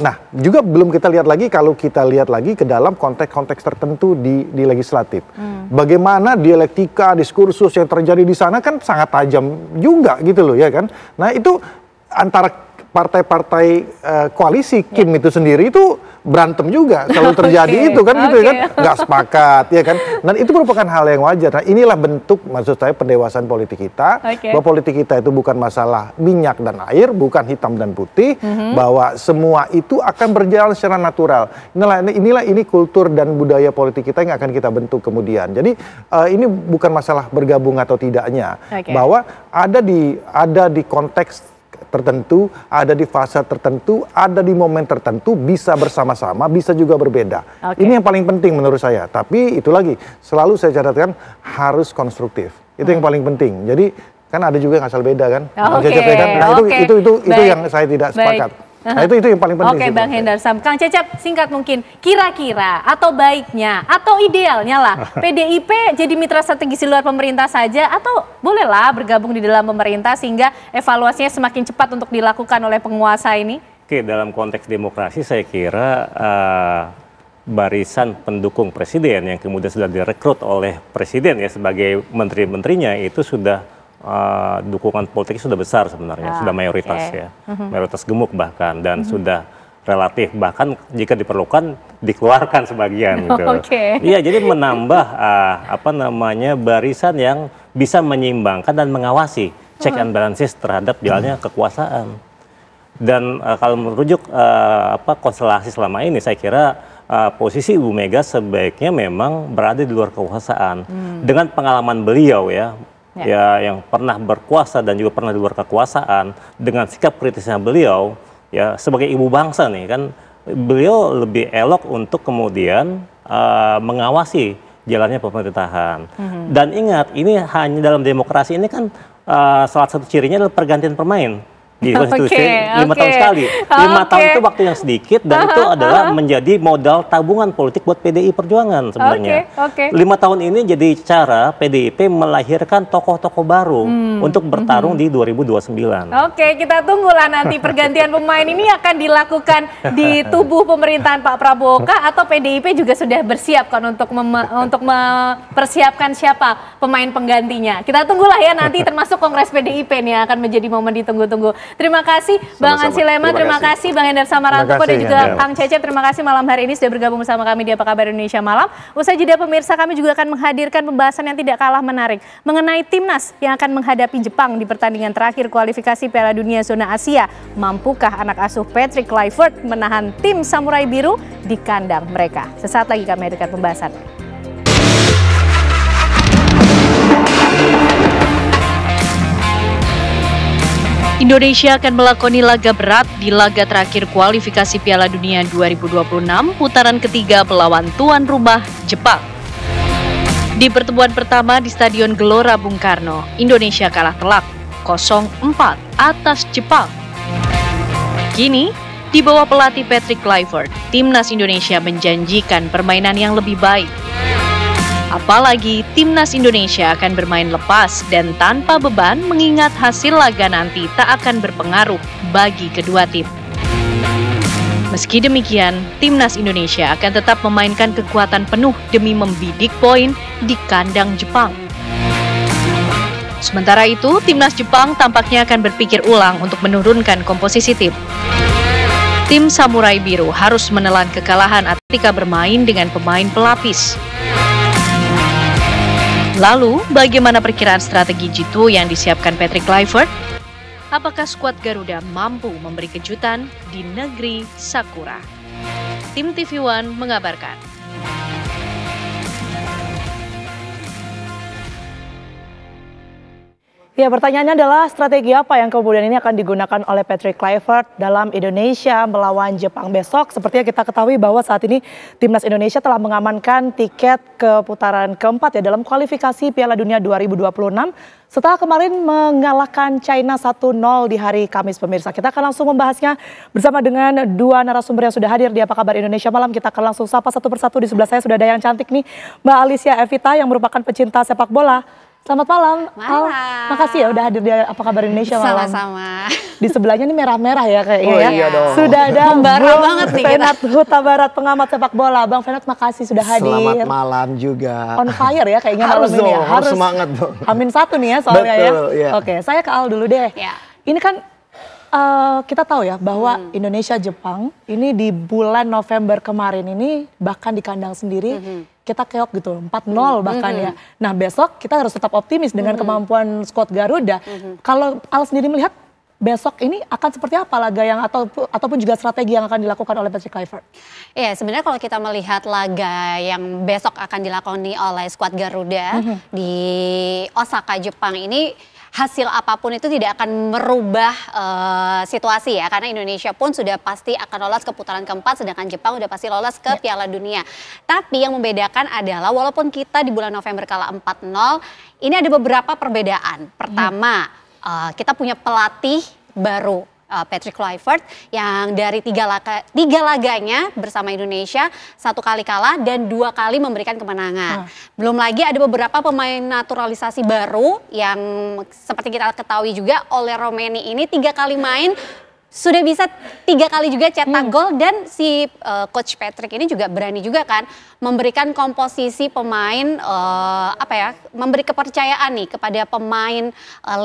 Nah, juga belum kita lihat lagi, kalau kita lihat lagi ke dalam konteks-konteks tertentu di legislatif. Bagaimana dialektika, diskursus yang terjadi di sana kan sangat tajam juga gitu loh ya kan. Nah, itu antara partai-partai koalisi Kim itu sendiri itu berantem juga kalau terjadi itu kan gitu kan, nggak sepakat ya kan. Dan itu merupakan hal yang wajar. Nah, inilah bentuk maksud saya pendewasaan politik kita, bahwa politik kita itu bukan masalah minyak dan air, bukan hitam dan putih, bahwa semua itu akan berjalan secara natural. Ini kultur dan budaya politik kita yang akan kita bentuk kemudian. Jadi ini bukan masalah bergabung atau tidaknya, bahwa ada di konteks tertentu, ada di fase tertentu, ada di momen tertentu, bisa bersama-sama, bisa juga berbeda. Ini yang paling penting menurut saya. Tapi itu lagi, selalu saya catatkan harus konstruktif. Itu yang paling penting. Jadi kan ada juga yang asal beda kan. Oke, Nah, itu yang saya tidak sepakat. Nah, itu yang paling penting. Oke, Bang Hendar Sam. Kang Cecep, singkat mungkin, kira-kira atau baiknya atau idealnya lah PDIP jadi mitra strategis di luar pemerintah saja atau bolehlah bergabung di dalam pemerintah sehingga evaluasinya semakin cepat untuk dilakukan oleh penguasa ini? Oke, dalam konteks demokrasi saya kira barisan pendukung presiden yang kemudian sudah direkrut oleh presiden ya sebagai menteri-menterinya itu sudah dukungan politik sudah besar sebenarnya, sudah mayoritas ya, mayoritas gemuk bahkan dan sudah relatif bahkan jika diperlukan dikeluarkan sebagian gitu. Iya, jadi menambah barisan yang bisa menyeimbangkan dan mengawasi check and balances terhadap jalannya kekuasaan. Dan kalau merujuk konstelasi selama ini saya kira posisi Ibu Mega sebaiknya memang berada di luar kekuasaan. Dengan pengalaman beliau ya yang pernah berkuasa dan juga pernah di luar kekuasaan, dengan sikap kritisnya beliau ya sebagai ibu bangsa nih kan, beliau lebih elok untuk kemudian mengawasi jalannya pemerintahan. Dan ingat, ini hanya dalam demokrasi ini kan salah satu cirinya adalah pergantian pemain. Di konstitusi 5 tahun sekali. 5 tahun itu waktu yang sedikit dan itu adalah menjadi modal tabungan politik buat PDI Perjuangan sebenarnya. 5 tahun ini jadi cara PDIP melahirkan tokoh-tokoh baru untuk bertarung di 2029. Oke, kita tunggulah nanti pergantian pemain ini akan dilakukan di tubuh pemerintahan Pak Prabowo kah atau PDIP juga sudah bersiap kan untuk mempersiapkan siapa pemain penggantinya. Kita tunggulah ya nanti termasuk Kongres PDIP nih akan menjadi momen ditunggu-tunggu. Terima kasih Bang Ansy Lema, terima kasih Bang Hendar Samarantuko dan juga Kang Cecep. Terima kasih malam hari ini sudah bergabung bersama kami di Apa Kabar Indonesia Malam. Usai jeda pemirsa, kami juga akan menghadirkan pembahasan yang tidak kalah menarik mengenai timnas yang akan menghadapi Jepang di pertandingan terakhir kualifikasi Piala Dunia Zona Asia. Mampukah anak asuh Patrick Kluivert menahan tim Samurai Biru di kandang mereka? Sesaat lagi kami hadirkan pembahasan. Indonesia akan melakoni laga berat di laga terakhir kualifikasi Piala Dunia 2026 putaran ketiga melawan tuan rumah Jepang. Di pertemuan pertama di Stadion Gelora Bung Karno, Indonesia kalah telak 0-4 atas Jepang. Kini, di bawah pelatih Patrick Kluivert, timnas Indonesia menjanjikan permainan yang lebih baik. Apalagi timnas Indonesia akan bermain lepas dan tanpa beban mengingat hasil laga nanti tak akan berpengaruh bagi kedua tim. Meski demikian, timnas Indonesia akan tetap memainkan kekuatan penuh demi membidik poin di kandang Jepang. Sementara itu, timnas Jepang tampaknya akan berpikir ulang untuk menurunkan komposisi tim. Tim Samurai Biru harus menelan kekalahan ketika bermain dengan pemain pelapis. Lalu, bagaimana perkiraan strategi jitu yang disiapkan Patrick Kluivert? Apakah skuad Garuda mampu memberi kejutan di negeri Sakura? Tim TV One mengabarkan. Ya, pertanyaannya adalah strategi apa yang kemudian ini akan digunakan oleh Patrick Kluivert dalam Indonesia melawan Jepang besok. Seperti yang kita ketahui bahwa saat ini timnas Indonesia telah mengamankan tiket ke putaran keempat ya dalam kualifikasi Piala Dunia 2026 setelah kemarin mengalahkan China 1-0 di hari Kamis pemirsa. Kita akan langsung membahasnya bersama dengan dua narasumber yang sudah hadir di Apa Kabar Indonesia Malam. Kita akan langsung sapa satu persatu. Di sebelah saya sudah ada yang cantik nih, Mbak Alicia Evita yang merupakan pecinta sepak bola. Selamat malam. Malam. Makasih ya udah hadir di Apa Kabar Indonesia Malam. Sama-sama. Di sebelahnya nih merah-merah ya kayaknya ya. Iya dong. Sudah ada banget nih Fenat Huta Barat, pengamat sepak bola. Bang Fenat, makasih sudah hadir. Selamat malam juga. On fire ya kayaknya harus malam ini ya. Harus semangat dong. Amin satu nih ya soalnya. Betul, ya. Oke, saya ke Al dulu deh. Ya. Ini kan kita tahu ya bahwa Indonesia Jepang ini di bulan November kemarin ini bahkan di kandang sendiri kita keok gitu 4-0 bahkan ya. Nah besok kita harus tetap optimis dengan kemampuan skuad Garuda. Kalau Al sendiri melihat besok ini akan seperti apa laga yang ataupun juga strategi yang akan dilakukan oleh Patrick Kluivert? Iya, sebenarnya kalau kita melihat laga yang besok akan dilakoni oleh skuad Garuda di Osaka Jepang ini hasil apapun itu tidak akan merubah situasi ya, karena Indonesia pun sudah pasti akan lolos ke putaran keempat, sedangkan Jepang udah pasti lolos ke Piala Dunia. Tapi yang membedakan adalah walaupun kita di bulan November kalah 4-0, ini ada beberapa perbedaan. Pertama, kita punya pelatih baru, Patrick Kluivert, yang dari tiga laganya bersama Indonesia 1 kali kalah dan 2 kali memberikan kemenangan. Belum lagi ada beberapa pemain naturalisasi baru yang seperti kita ketahui juga, oleh Romeni ini 3 kali main sudah bisa 3 kali juga cetak gol, dan si coach Patrick ini juga berani juga kan memberikan komposisi pemain memberi kepercayaan nih kepada pemain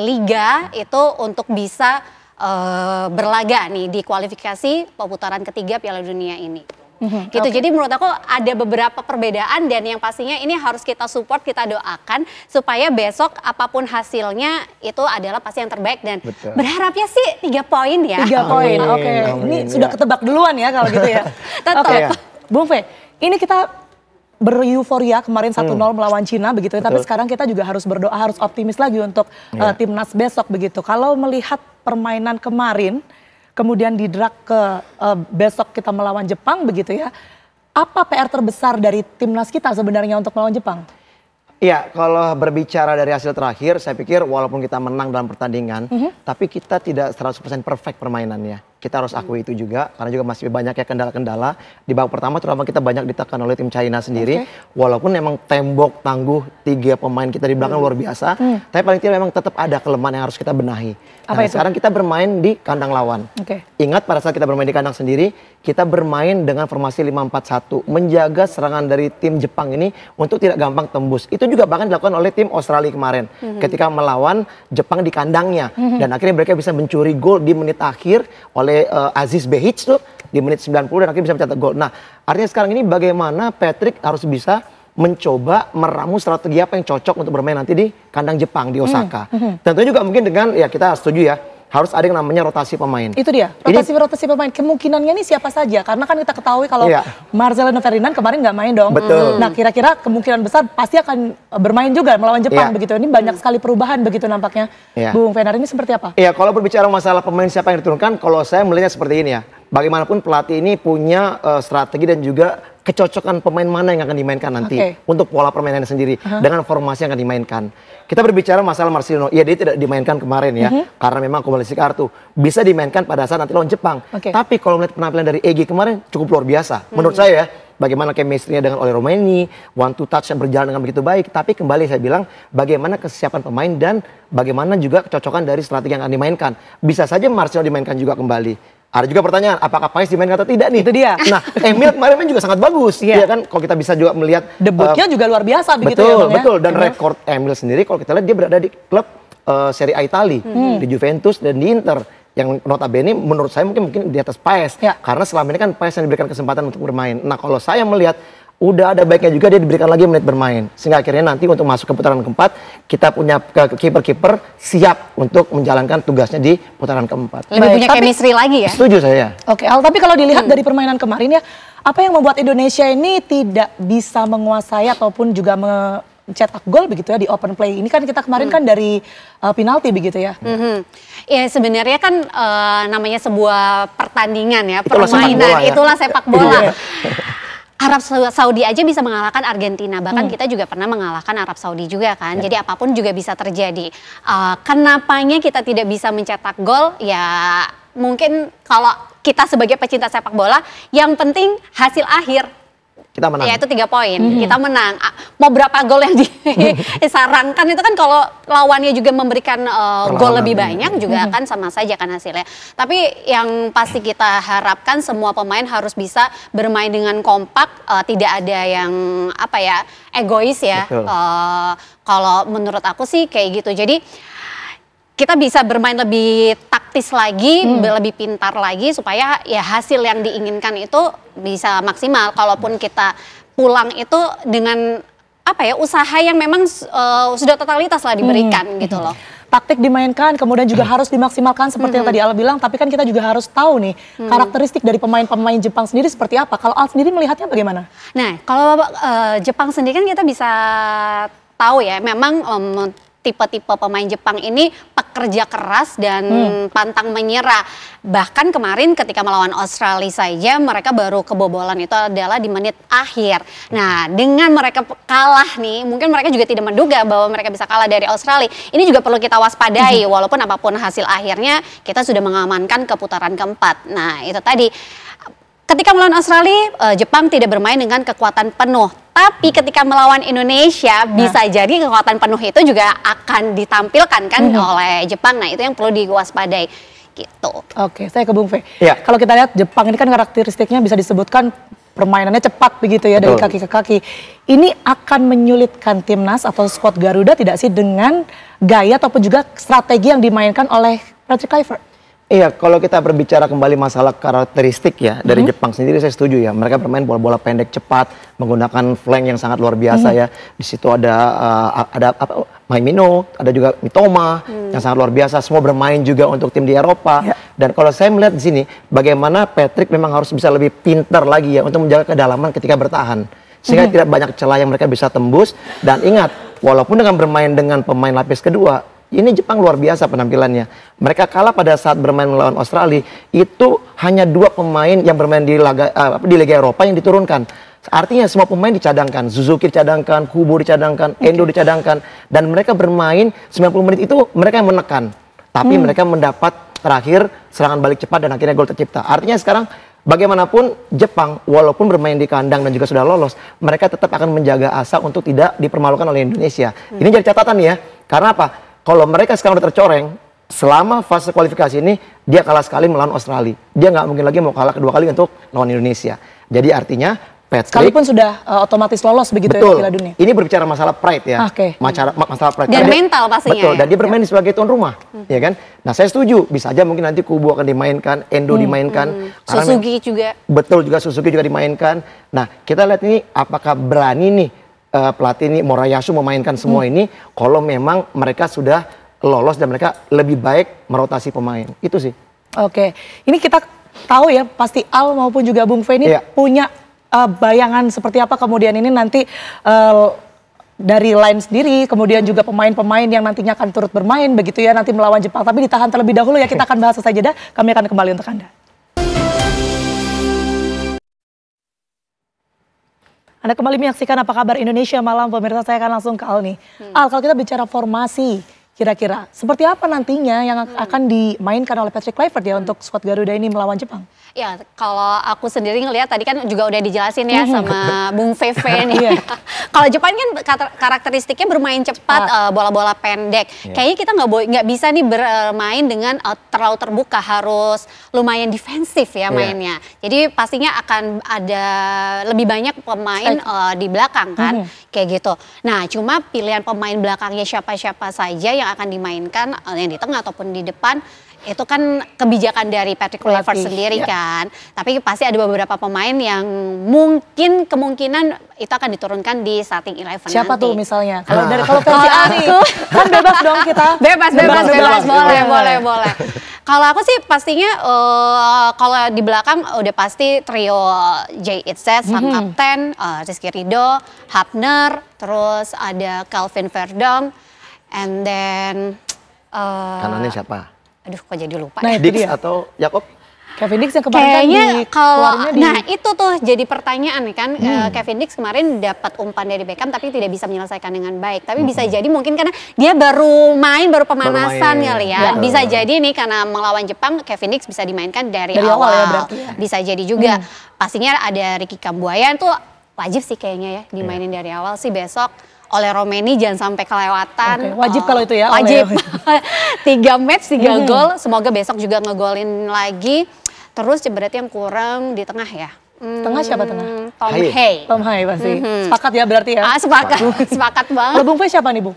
liga itu untuk bisa berlaga nih di kualifikasi putaran ketiga Piala Dunia ini. Gitu. Jadi menurut aku ada beberapa perbedaan, dan yang pastinya ini harus kita support, kita doakan supaya besok apapun hasilnya itu adalah pasti yang terbaik, dan berharapnya sih 3 poin ya. 3 poin, oke. Ini sudah ketebak duluan ya kalau gitu ya. Oke, Bung Fe, ini kita bereuforia kemarin 1-0 melawan Cina begitu ya, tapi sekarang kita juga harus berdoa, harus optimis lagi untuk timnas besok begitu. Kalau melihat permainan kemarin, kemudian didrag ke besok kita melawan Jepang begitu ya, apa PR terbesar dari timnas kita sebenarnya untuk melawan Jepang? Iya, kalau berbicara dari hasil terakhir, saya pikir walaupun kita menang dalam pertandingan, tapi kita tidak 100% perfect permainannya. Kita harus akui itu juga, karena juga masih banyak ya kendala-kendala. Di babak pertama terutama kita banyak ditekan oleh tim China sendiri. Walaupun memang tembok tangguh 3 pemain kita di belakang luar biasa, tapi paling tidak memang tetap ada kelemahan yang harus kita benahi. Nah, sekarang kita bermain di kandang lawan. Ingat pada saat kita bermain di kandang sendiri, kita bermain dengan formasi 5-4-1, menjaga serangan dari tim Jepang ini untuk tidak gampang tembus. Itu juga bahkan dilakukan oleh tim Australia kemarin ketika melawan Jepang di kandangnya, dan akhirnya mereka bisa mencuri gol di menit akhir oleh Aziz Behic tuh di menit 90, dan akhirnya bisa mencetak gol. Nah, artinya sekarang ini bagaimana Patrick harus bisa mencoba meramu strategi apa yang cocok untuk bermain nanti di kandang Jepang di Osaka. Tentunya juga mungkin dengan ya kita setuju ya, harus ada yang namanya rotasi pemain. Itu dia, rotasi pemain. Kemungkinannya ini siapa saja? Karena kan kita ketahui kalau Marcelino Ferdinand kemarin nggak main dong. Betul. Nah, kira-kira kemungkinan besar pasti akan bermain juga melawan Jepang begitu. Ini banyak sekali perubahan begitu nampaknya. Bung Fenar, ini seperti apa? Iya, kalau berbicara masalah pemain siapa yang diturunkan, kalau saya melihatnya seperti ini ya. Bagaimanapun pelatih ini punya strategi dan juga kecocokan pemain mana yang akan dimainkan nanti untuk pola permainannya sendiri dengan formasi yang akan dimainkan. Kita berbicara masalah Marcelino, iya dia tidak dimainkan kemarin ya, karena memang akumulasi kartu. Bisa dimainkan pada saat nanti lawan Jepang. Tapi kalau melihat penampilan dari Egy kemarin cukup luar biasa. Menurut saya ya, bagaimana chemistry-nya dengan Oleh Romeni, one to touch yang berjalan dengan begitu baik. Tapi kembali saya bilang, bagaimana kesiapan pemain dan bagaimana juga kecocokan dari strategi yang akan dimainkan. Bisa saja Marcelino dimainkan juga kembali. Ada juga pertanyaan, apakah Pais dimainkan atau tidak nih? Itu dia. Nah, Emil kemarin juga sangat bagus. Ya kan, kalau kita bisa juga melihat debutnya juga luar biasa begitu ya. Betul, dan rekor Emil sendiri kalau kita lihat dia berada di klub Serie A Italia, di Juventus dan di Inter. Yang notabene menurut saya mungkin di atas Pais. Karena selama ini kan Pais yang diberikan kesempatan untuk bermain. Nah, kalau saya melihat udah ada baiknya juga dia diberikan lagi menit bermain. Sehingga akhirnya nanti untuk masuk ke putaran keempat, kita punya kiper-kiper siap untuk menjalankan tugasnya di putaran keempat. Lebih punya chemistry lagi ya? Setuju saya. Oke, Al, tapi kalau dilihat dari permainan kemarin ya, apa yang membuat Indonesia ini tidak bisa menguasai ataupun juga mencetak gol begitu ya di open play? Ini kan kita kemarin kan dari penalti begitu ya? Ya sebenarnya kan namanya sebuah pertandingan ya, permainan, itulah sepak bola. Arab Saudi aja bisa mengalahkan Argentina, bahkan kita juga pernah mengalahkan Arab Saudi juga kan. Jadi apapun juga bisa terjadi. Kenapanya kita tidak bisa mencetak gol? Ya mungkin kalau kita sebagai pecinta sepak bola, yang penting hasil akhir. Kita menang. Ya itu 3 poin, kita menang. Mau berapa gol yang disarankan itu kan kalau lawannya juga memberikan gol lebih banyak juga akan sama saja kan hasilnya. Tapi yang pasti kita harapkan semua pemain harus bisa bermain dengan kompak, tidak ada yang egois ya. Kalau menurut aku sih kayak gitu. Jadi kita bisa bermain lebih taktis lagi, lebih pintar lagi supaya ya hasil yang diinginkan itu bisa maksimal. Kalaupun kita pulang itu dengan usaha yang memang sudah totalitas lah diberikan gitu loh. Taktik dimainkan, kemudian juga harus dimaksimalkan seperti yang tadi Al bilang, tapi kan kita juga harus tahu nih karakteristik dari pemain-pemain Jepang sendiri seperti apa. Kalau Al sendiri melihatnya bagaimana? Nah, kalau Jepang sendiri kan kita bisa tahu ya, memang tipe-tipe pemain Jepang ini pekerja keras dan pantang menyerah. Bahkan kemarin ketika melawan Australia saja mereka baru kebobolan itu adalah di menit akhir. Nah, dengan mereka kalah nih, mungkin mereka juga tidak menduga bahwa mereka bisa kalah dari Australia. Ini juga perlu kita waspadai, walaupun apapun hasil akhirnya kita sudah mengamankan ke putaran keempat. Nah, itu tadi. Ketika melawan Australia, Jepang tidak bermain dengan kekuatan penuh. Tapi ketika melawan Indonesia, bisa jadi kekuatan penuh itu juga akan ditampilkan kan oleh Jepang. Nah, itu yang perlu diwaspadai gitu. Oke, saya ke Bung Fe. Ya. Kalau kita lihat Jepang ini kan karakteristiknya bisa disebutkan permainannya cepat begitu ya, dari kaki ke kaki. Ini akan menyulitkan timnas atau skuad Garuda tidak sih dengan gaya ataupun juga strategi yang dimainkan oleh Patrick Kluivert? Iya, kalau kita berbicara kembali masalah karakteristik ya dari Jepang sendiri, saya setuju ya. Mereka bermain bola-bola pendek cepat, menggunakan flank yang sangat luar biasa ya. Di situ ada Maimino, ada juga Mitoma yang sangat luar biasa. Semua bermain juga untuk tim di Eropa. Dan kalau saya melihat di sini, bagaimana Patrick memang harus bisa lebih pintar lagi ya untuk menjaga kedalaman ketika bertahan. Sehingga tidak banyak celah yang mereka bisa tembus. Dan ingat, walaupun dengan bermain dengan pemain lapis kedua, ini Jepang luar biasa penampilannya. Mereka kalah pada saat bermain melawan Australia, itu hanya 2 pemain yang bermain di Liga Eropa yang diturunkan. Artinya semua pemain dicadangkan, Suzuki dicadangkan, Kubo dicadangkan, Endo dicadangkan. Dan mereka bermain 90 menit itu mereka yang menekan. Tapi mereka mendapat terakhir serangan balik cepat dan akhirnya gol tercipta. Artinya sekarang bagaimanapun Jepang walaupun bermain di kandang dan juga sudah lolos, mereka tetap akan menjaga asa untuk tidak dipermalukan oleh Indonesia. Ini jadi catatan ya, karena apa? Kalau mereka sekarang udah tercoreng, selama fase kualifikasi ini, dia kalah sekali melawan Australia. Dia nggak mungkin lagi mau kalah kedua kali untuk lawan Indonesia. Jadi artinya, Patrick... Sekalipun sudah otomatis lolos begitu ya Piala Dunia. Ini berbicara masalah pride ya. Masalah pride. Dan mental pastinya. Betul, dan dia bermain sebagai tuan rumah. Ya kan? Nah, saya setuju. Bisa aja mungkin nanti Kubo akan dimainkan, Endo dimainkan. Suzuki juga. Betul, juga Suzuki juga dimainkan. Nah, kita lihat ini apakah berani nih pelatih ini Moriyasu memainkan semua ini kalau memang mereka sudah lolos dan mereka lebih baik merotasi pemain. Itu sih. Oke, ini kita tahu ya pasti Al maupun juga Bung Fe ini punya bayangan seperti apa kemudian ini nanti dari line sendiri, kemudian juga pemain-pemain yang nantinya akan turut bermain begitu ya nanti melawan Jepang. Tapi ditahan terlebih dahulu ya, kita akan bahas selesai jeda. Kami akan kembali untuk Anda. Anda kembali menyaksikan Apa Kabar Indonesia Malam, pemirsa. Saya akan langsung ke Al nih. Al, kalau kita bicara formasi, kira-kira seperti apa nantinya yang akan dimainkan oleh Patrick Kluivert ya untuk skuad Garuda ini melawan Jepang? Ya, kalau aku sendiri ngelihat tadi kan juga udah dijelasin ya sama Bung Feve nih. Kalau Jepang kan karakteristiknya bermain cepat, bola-bola pendek. Kayaknya kita nggak bisa nih bermain dengan terlalu terbuka, harus lumayan defensif ya mainnya. Jadi pastinya akan ada lebih banyak pemain di belakang kan, kayak gitu. Nah, cuma pilihan pemain belakangnya siapa-siapa saja yang akan dimainkan, yang di tengah ataupun di depan, itu kan kebijakan dari Patrick Kluivert sendiri kan. Tapi pasti ada beberapa pemain yang mungkin kemungkinan itu akan diturunkan di starting 11 nanti. Siapa tuh misalnya? Kalau dari versi Ari, kan bebas dong kita. Bebas, boleh. Kalau aku sih pastinya kalau di belakang udah pasti trio Jay Itzes, sang kapten, Rizky Ridho, Hapner, terus ada Calvin Verdong, and then kanannya siapa? Aduh, kok jadi lupa. Nah, Dix atau Jakob? Kevin Dix yang kemarin kayaknya kalau di... Nah, itu tuh jadi pertanyaan nih kan. Kevin Dix kemarin dapat umpan dari Beckham tapi tidak bisa menyelesaikan dengan baik. Tapi bisa jadi mungkin karena dia baru pemanasan kali ya. Bisa jadi nih karena melawan Jepang, Kevin Dix bisa dimainkan dari awal ya, berarti ya. Bisa jadi juga. Pastinya ada Ricky Kambuaya tuh wajib sih kayaknya ya dimainin dari awal sih besok. Oleh Romeni jangan sampai kelewatan. Wajib kalau itu ya. Wajib. 3 match, 3 gol. Semoga besok juga ngegolin lagi. Terus berarti yang kurang di tengah ya. Tengah siapa tengah? Tom Hay. Tom Hay pasti. Sepakat ya berarti ya. Sepakat banget. Kalau Bung Fe siapa nih, Bung?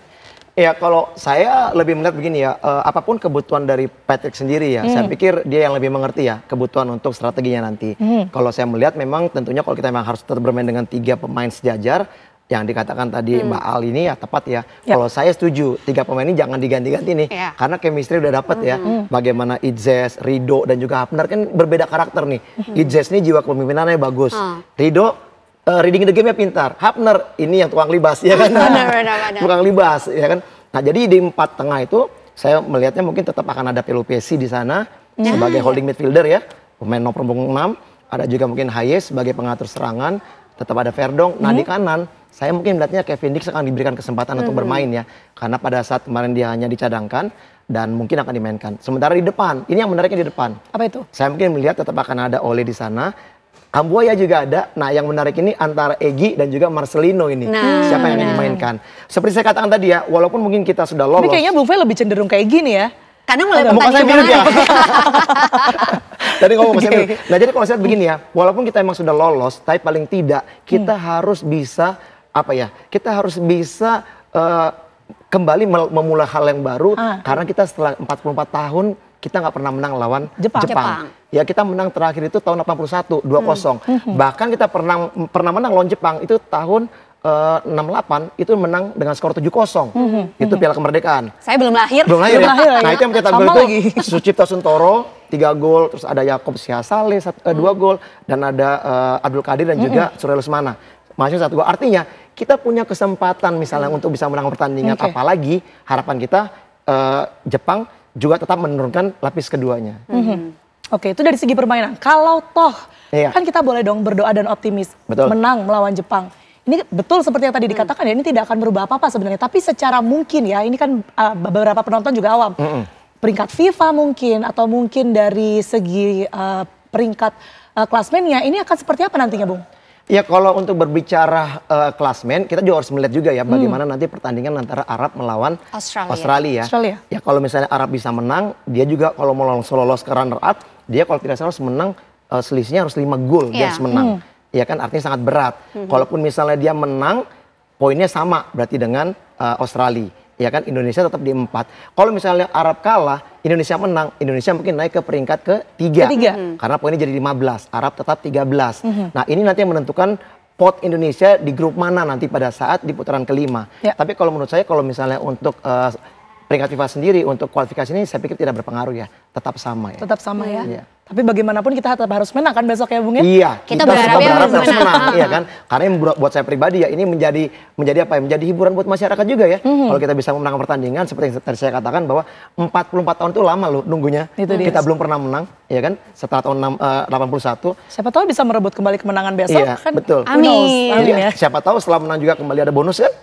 Ya, kalau saya lebih melihat begini ya, apapun kebutuhan dari Patrick sendiri ya, saya pikir dia yang lebih mengerti ya kebutuhan untuk strateginya nanti. Kalau saya melihat memang tentunya kalau kita memang harus tetap bermain dengan 3 pemain sejajar, yang dikatakan tadi Mbak Al ini ya tepat ya. Kalau saya setuju 3 pemain ini jangan diganti-ganti nih, karena chemistry udah dapet ya. Bagaimana Itzes, Ridho dan juga Hapner kan berbeda karakter nih. Itzes ini jiwa kepemimpinannya bagus. Ridho reading the game-nya pintar. Hapner ini yang tukang libas ya kan. Tukang libas ya kan. Nah jadi di 4 tengah itu saya melihatnya mungkin tetap akan ada Pelupesi di sana sebagai holding midfielder ya, pemain nomor punggung 6. Ada juga mungkin Hayes sebagai pengatur serangan, tetap ada Verdong. Nah di kanan saya mungkin melihatnya Kevin Dix akan diberikan kesempatan untuk bermain ya, karena pada saat kemarin dia hanya dicadangkan dan mungkin akan dimainkan. Sementara di depan, ini yang menariknya di depan. Apa itu? Saya mungkin melihat tetap akan ada Ole di sana. Ambuaya juga ada. Nah yang menarik ini antara Egy dan juga Marcelino ini. Siapa yang akan dimainkan? Seperti saya katakan tadi ya, walaupun mungkin kita sudah lolos. Ini kayaknya Bung Fe lebih cenderung kayak gini ya. Karena mulai muka saya mirip ya. kemarin. Tadi ngomong saya mirip. Nah jadi kalau saya begini ya, walaupun kita emang sudah lolos, tapi paling tidak kita harus bisa apa ya? Kita harus bisa kembali memulai hal yang baru karena kita setelah 44 tahun kita nggak pernah menang lawan Jepang. Ya kita menang terakhir itu tahun 81 2-0. Bahkan kita pernah menang lawan Jepang itu tahun 68 itu menang dengan skor 7-0. Itu Piala Kemerdekaan. Saya belum lahir. Belum lahir ya. Nah itu yang mencetak gol itu Sucipto Suntoro 3 gol, terus ada Yakob Siasale 2 gol, dan ada Abdul Qadir dan juga Surya Lesmana. Masih 1 gol. Artinya kita punya kesempatan misalnya untuk bisa menang pertandingan. Apalagi harapan kita Jepang juga tetap menurunkan lapis keduanya. Oke, itu dari segi permainan. Kalau toh kan kita boleh dong berdoa dan optimis menang melawan Jepang. Ini betul seperti yang tadi dikatakan ya, ini tidak akan berubah apa-apa sebenarnya. Tapi secara mungkin ya, ini kan beberapa penonton juga awam. Peringkat FIFA mungkin, atau mungkin dari segi peringkat klasmennya, ini akan seperti apa nantinya Bung? Ya kalau untuk berbicara klasmen, kita juga harus melihat juga ya bagaimana nanti pertandingan antara Arab melawan Australia. Ya kalau misalnya Arab bisa menang, dia juga kalau mau lolos ke runner up, dia kalau tidak salah harus menang, selisihnya harus 5 gol, dia harus menang. Ya kan artinya sangat berat. Kalaupun misalnya dia menang, poinnya sama berarti dengan Australia. Ya kan Indonesia tetap di 4. Kalau misalnya Arab kalah, Indonesia menang, Indonesia mungkin naik ke peringkat ke-3. Karena poinnya jadi 15, Arab tetap 13. Nah ini nanti yang menentukan pot Indonesia di grup mana nanti pada saat di putaran kelima. Tapi kalau menurut saya kalau misalnya untuk peringkat FIFA sendiri untuk kualifikasi ini saya pikir tidak berpengaruh ya, tetap sama ya. Tetap sama ya. Tapi bagaimanapun kita tetap harus menang kan besok ya Bung ya? Iya, kita berharap harus menang, iya kan? Karena yang buat saya pribadi ya ini menjadi apa ya? Menjadi hiburan buat masyarakat juga ya. Kalau kita bisa memenangkan pertandingan seperti yang tadi saya katakan bahwa 44 tahun itu lama loh nunggunya. Kita belum pernah menang, ya kan? Setelah tahun 81. Siapa tahu bisa merebut kembali kemenangan besok kan? Betul. Amin. Ya. Siapa tahu setelah menang juga kembali ada bonus kan?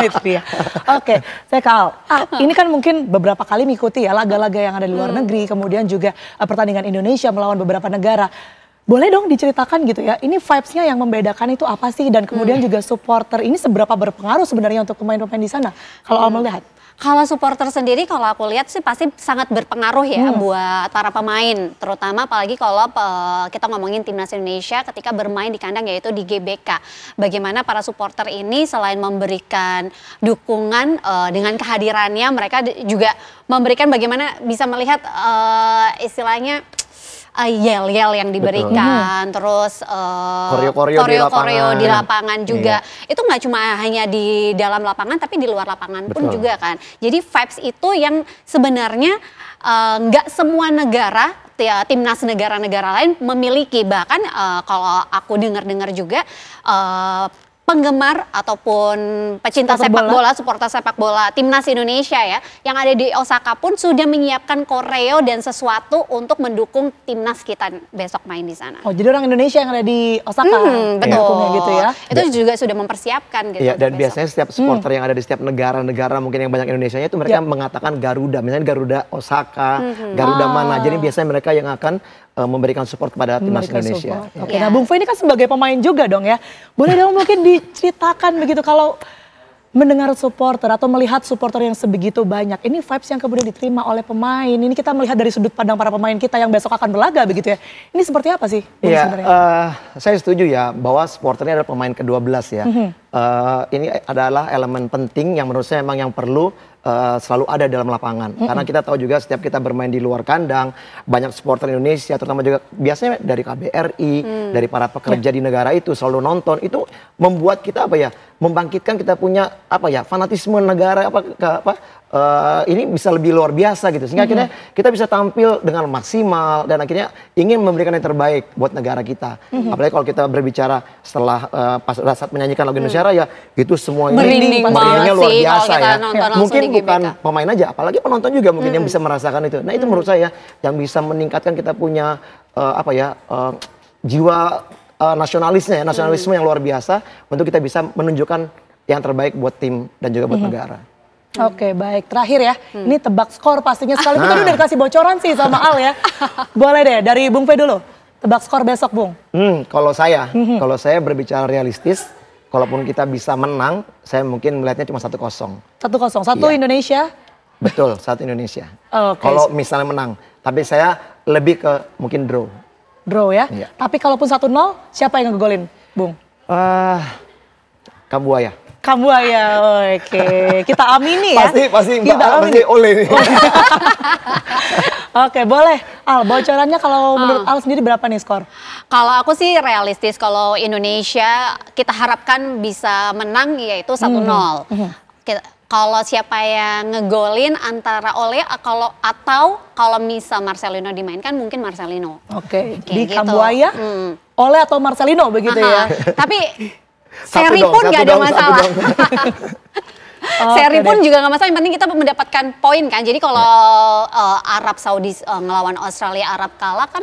Itu dia. Oke, saya Kal. Ini kan mungkin beberapa kali mengikuti ya laga-laga yang ada di luar negeri, kemudian juga pertandingan Indonesia melawan beberapa negara. Boleh dong diceritakan gitu ya, ini vibes-nya yang membedakan itu apa sih? Dan kemudian juga supporter ini seberapa berpengaruh sebenarnya untuk pemain-pemain di sana? Kalau Al melihat? Kalau supporter sendiri kalau aku lihat sih pasti sangat berpengaruh ya buat para pemain. Terutama apalagi kalau kita ngomongin timnas Indonesia ketika bermain di kandang yaitu di GBK. Bagaimana para supporter ini selain memberikan dukungan dengan kehadirannya, mereka juga memberikan bagaimana bisa melihat istilahnya yel-yel yang diberikan, terus koreo-koreo di lapangan juga. Itu nggak cuma hanya di dalam lapangan, tapi di luar lapangan pun juga kan. Jadi vibes itu yang sebenarnya nggak semua negara, timnas negara-negara lain memiliki. Bahkan kalau aku dengar-dengar juga penggemar ataupun pecinta sepak bola, supporter sepak bola timnas Indonesia ya, yang ada di Osaka pun sudah menyiapkan koreo dan sesuatu untuk mendukung timnas kita besok main di sana. Oh, jadi orang Indonesia yang ada di Osaka, betul, gitu ya? Itu juga sudah mempersiapkan gitu. Iya, dan biasanya setiap supporter yang ada di setiap negara-negara mungkin yang banyak Indonesianya itu mereka mengatakan Garuda, misalnya Garuda Osaka, Garuda mana. Jadi biasanya mereka yang akan memberikan support kepada timnas Indonesia. Oke, nah Bung Fe ini kan sebagai pemain juga dong ya. Boleh dong mungkin diceritakan begitu kalau mendengar supporter atau melihat supporter yang sebegitu banyak. Ini vibes yang kemudian diterima oleh pemain. Ini kita melihat dari sudut pandang para pemain kita yang besok akan berlaga begitu ya. Ini seperti apa sih? Iya, saya setuju ya bahwa supporter ini adalah pemain ke-12 ya. Ini adalah elemen penting yang menurut saya memang yang perlu selalu ada dalam lapangan. Karena kita tahu juga setiap kita bermain di luar kandang, banyak supporter Indonesia, terutama juga biasanya dari KBRI, dari para pekerja di negara itu selalu nonton. Itu membuat kita membangkitkan kita punya fanatisme negara ini bisa lebih luar biasa gitu, sehingga akhirnya kita bisa tampil dengan maksimal dan akhirnya ingin memberikan yang terbaik buat negara kita. Apalagi kalau kita berbicara setelah pas saat menyanyikan lagu Indonesia Raya, itu semuanya merindingnya luar biasa ya. Mungkin bukan pemain aja, apalagi penonton juga mungkin yang bisa merasakan itu. Nah itu menurut saya yang bisa meningkatkan kita punya jiwa nasionalisme yang luar biasa untuk kita bisa menunjukkan yang terbaik buat tim dan juga buat negara. Oke, baik. Terakhir ya, ini tebak skor pastinya sekali. Kita udah dikasih bocoran sih sama Al ya. Boleh deh, dari Bung Fe dulu. Tebak skor besok, Bung. Kalau saya berbicara realistis, kalaupun kita bisa menang, saya mungkin melihatnya cuma 1-0. 1-0, satu Indonesia? Betul, 1 Indonesia. Kalau misalnya menang. Tapi saya lebih ke mungkin draw. Draw ya? Tapi kalaupun 1-0, siapa yang ngegolin, Bung? Kambuaya. Kambuaya, oke. Kita amini ya. Pasti oleh nih. Oke, boleh. Al, bocorannya kalau menurut Al sendiri berapa nih skor? Kalau aku sih realistis, kalau Indonesia kita harapkan bisa menang yaitu 1-0. Kalau siapa yang ngegolin antara Ole atau kalau misal Marcelino dimainkan mungkin Marcelino. Oke, di Kambuaya, Ole atau Marcelino begitu ya. Tapi seri pun nggak ada masalah. Seri pun juga nggak masalah, yang penting kita mendapatkan poin kan. Jadi kalau Arab Saudi ngelawan Australia, Arab kalah kan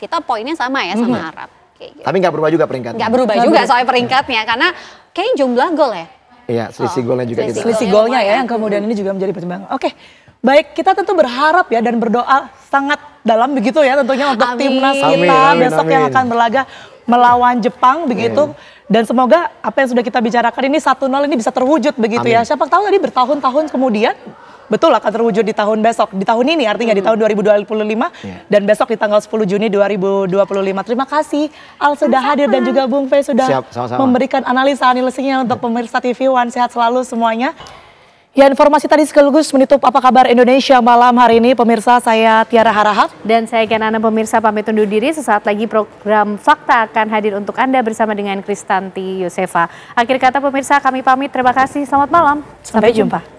kita poinnya sama ya sama Arab. Gitu. Tapi nggak berubah juga peringkatnya. Nggak berubah juga soal peringkatnya karena kayaknya jumlah gol ya. Iya, selisih golnya juga kita. Selisih golnya ya yang kemudian ini juga menjadi pertimbangan. Oke, baik, kita tentu berharap ya dan berdoa sangat dalam begitu ya tentunya untuk timnas kita besok yang akan berlaga melawan Jepang begitu. Dan semoga apa yang sudah kita bicarakan ini 1-0 ini bisa terwujud begitu ya. Siapa tahu tadi bertahun-tahun kemudian betul akan terwujud di tahun besok. Di tahun ini artinya di tahun 2025 dan besok di tanggal 10 Juni 2025. Terima kasih Al sudah hadir dan juga Bung Fe sudah memberikan analisanya untuk pemirsa TV One. Sehat selalu semuanya. Ya, informasi tadi sekaligus menutup Apa Kabar Indonesia malam hari ini. Pemirsa, saya Tiara Harahap. Dan saya Kiana, pemirsa pamit undur diri. Sesaat lagi program Fakta akan hadir untuk Anda bersama dengan Kristanti Yosefa. Akhir kata pemirsa, kami pamit. Terima kasih. Selamat malam. Sampai jumpa.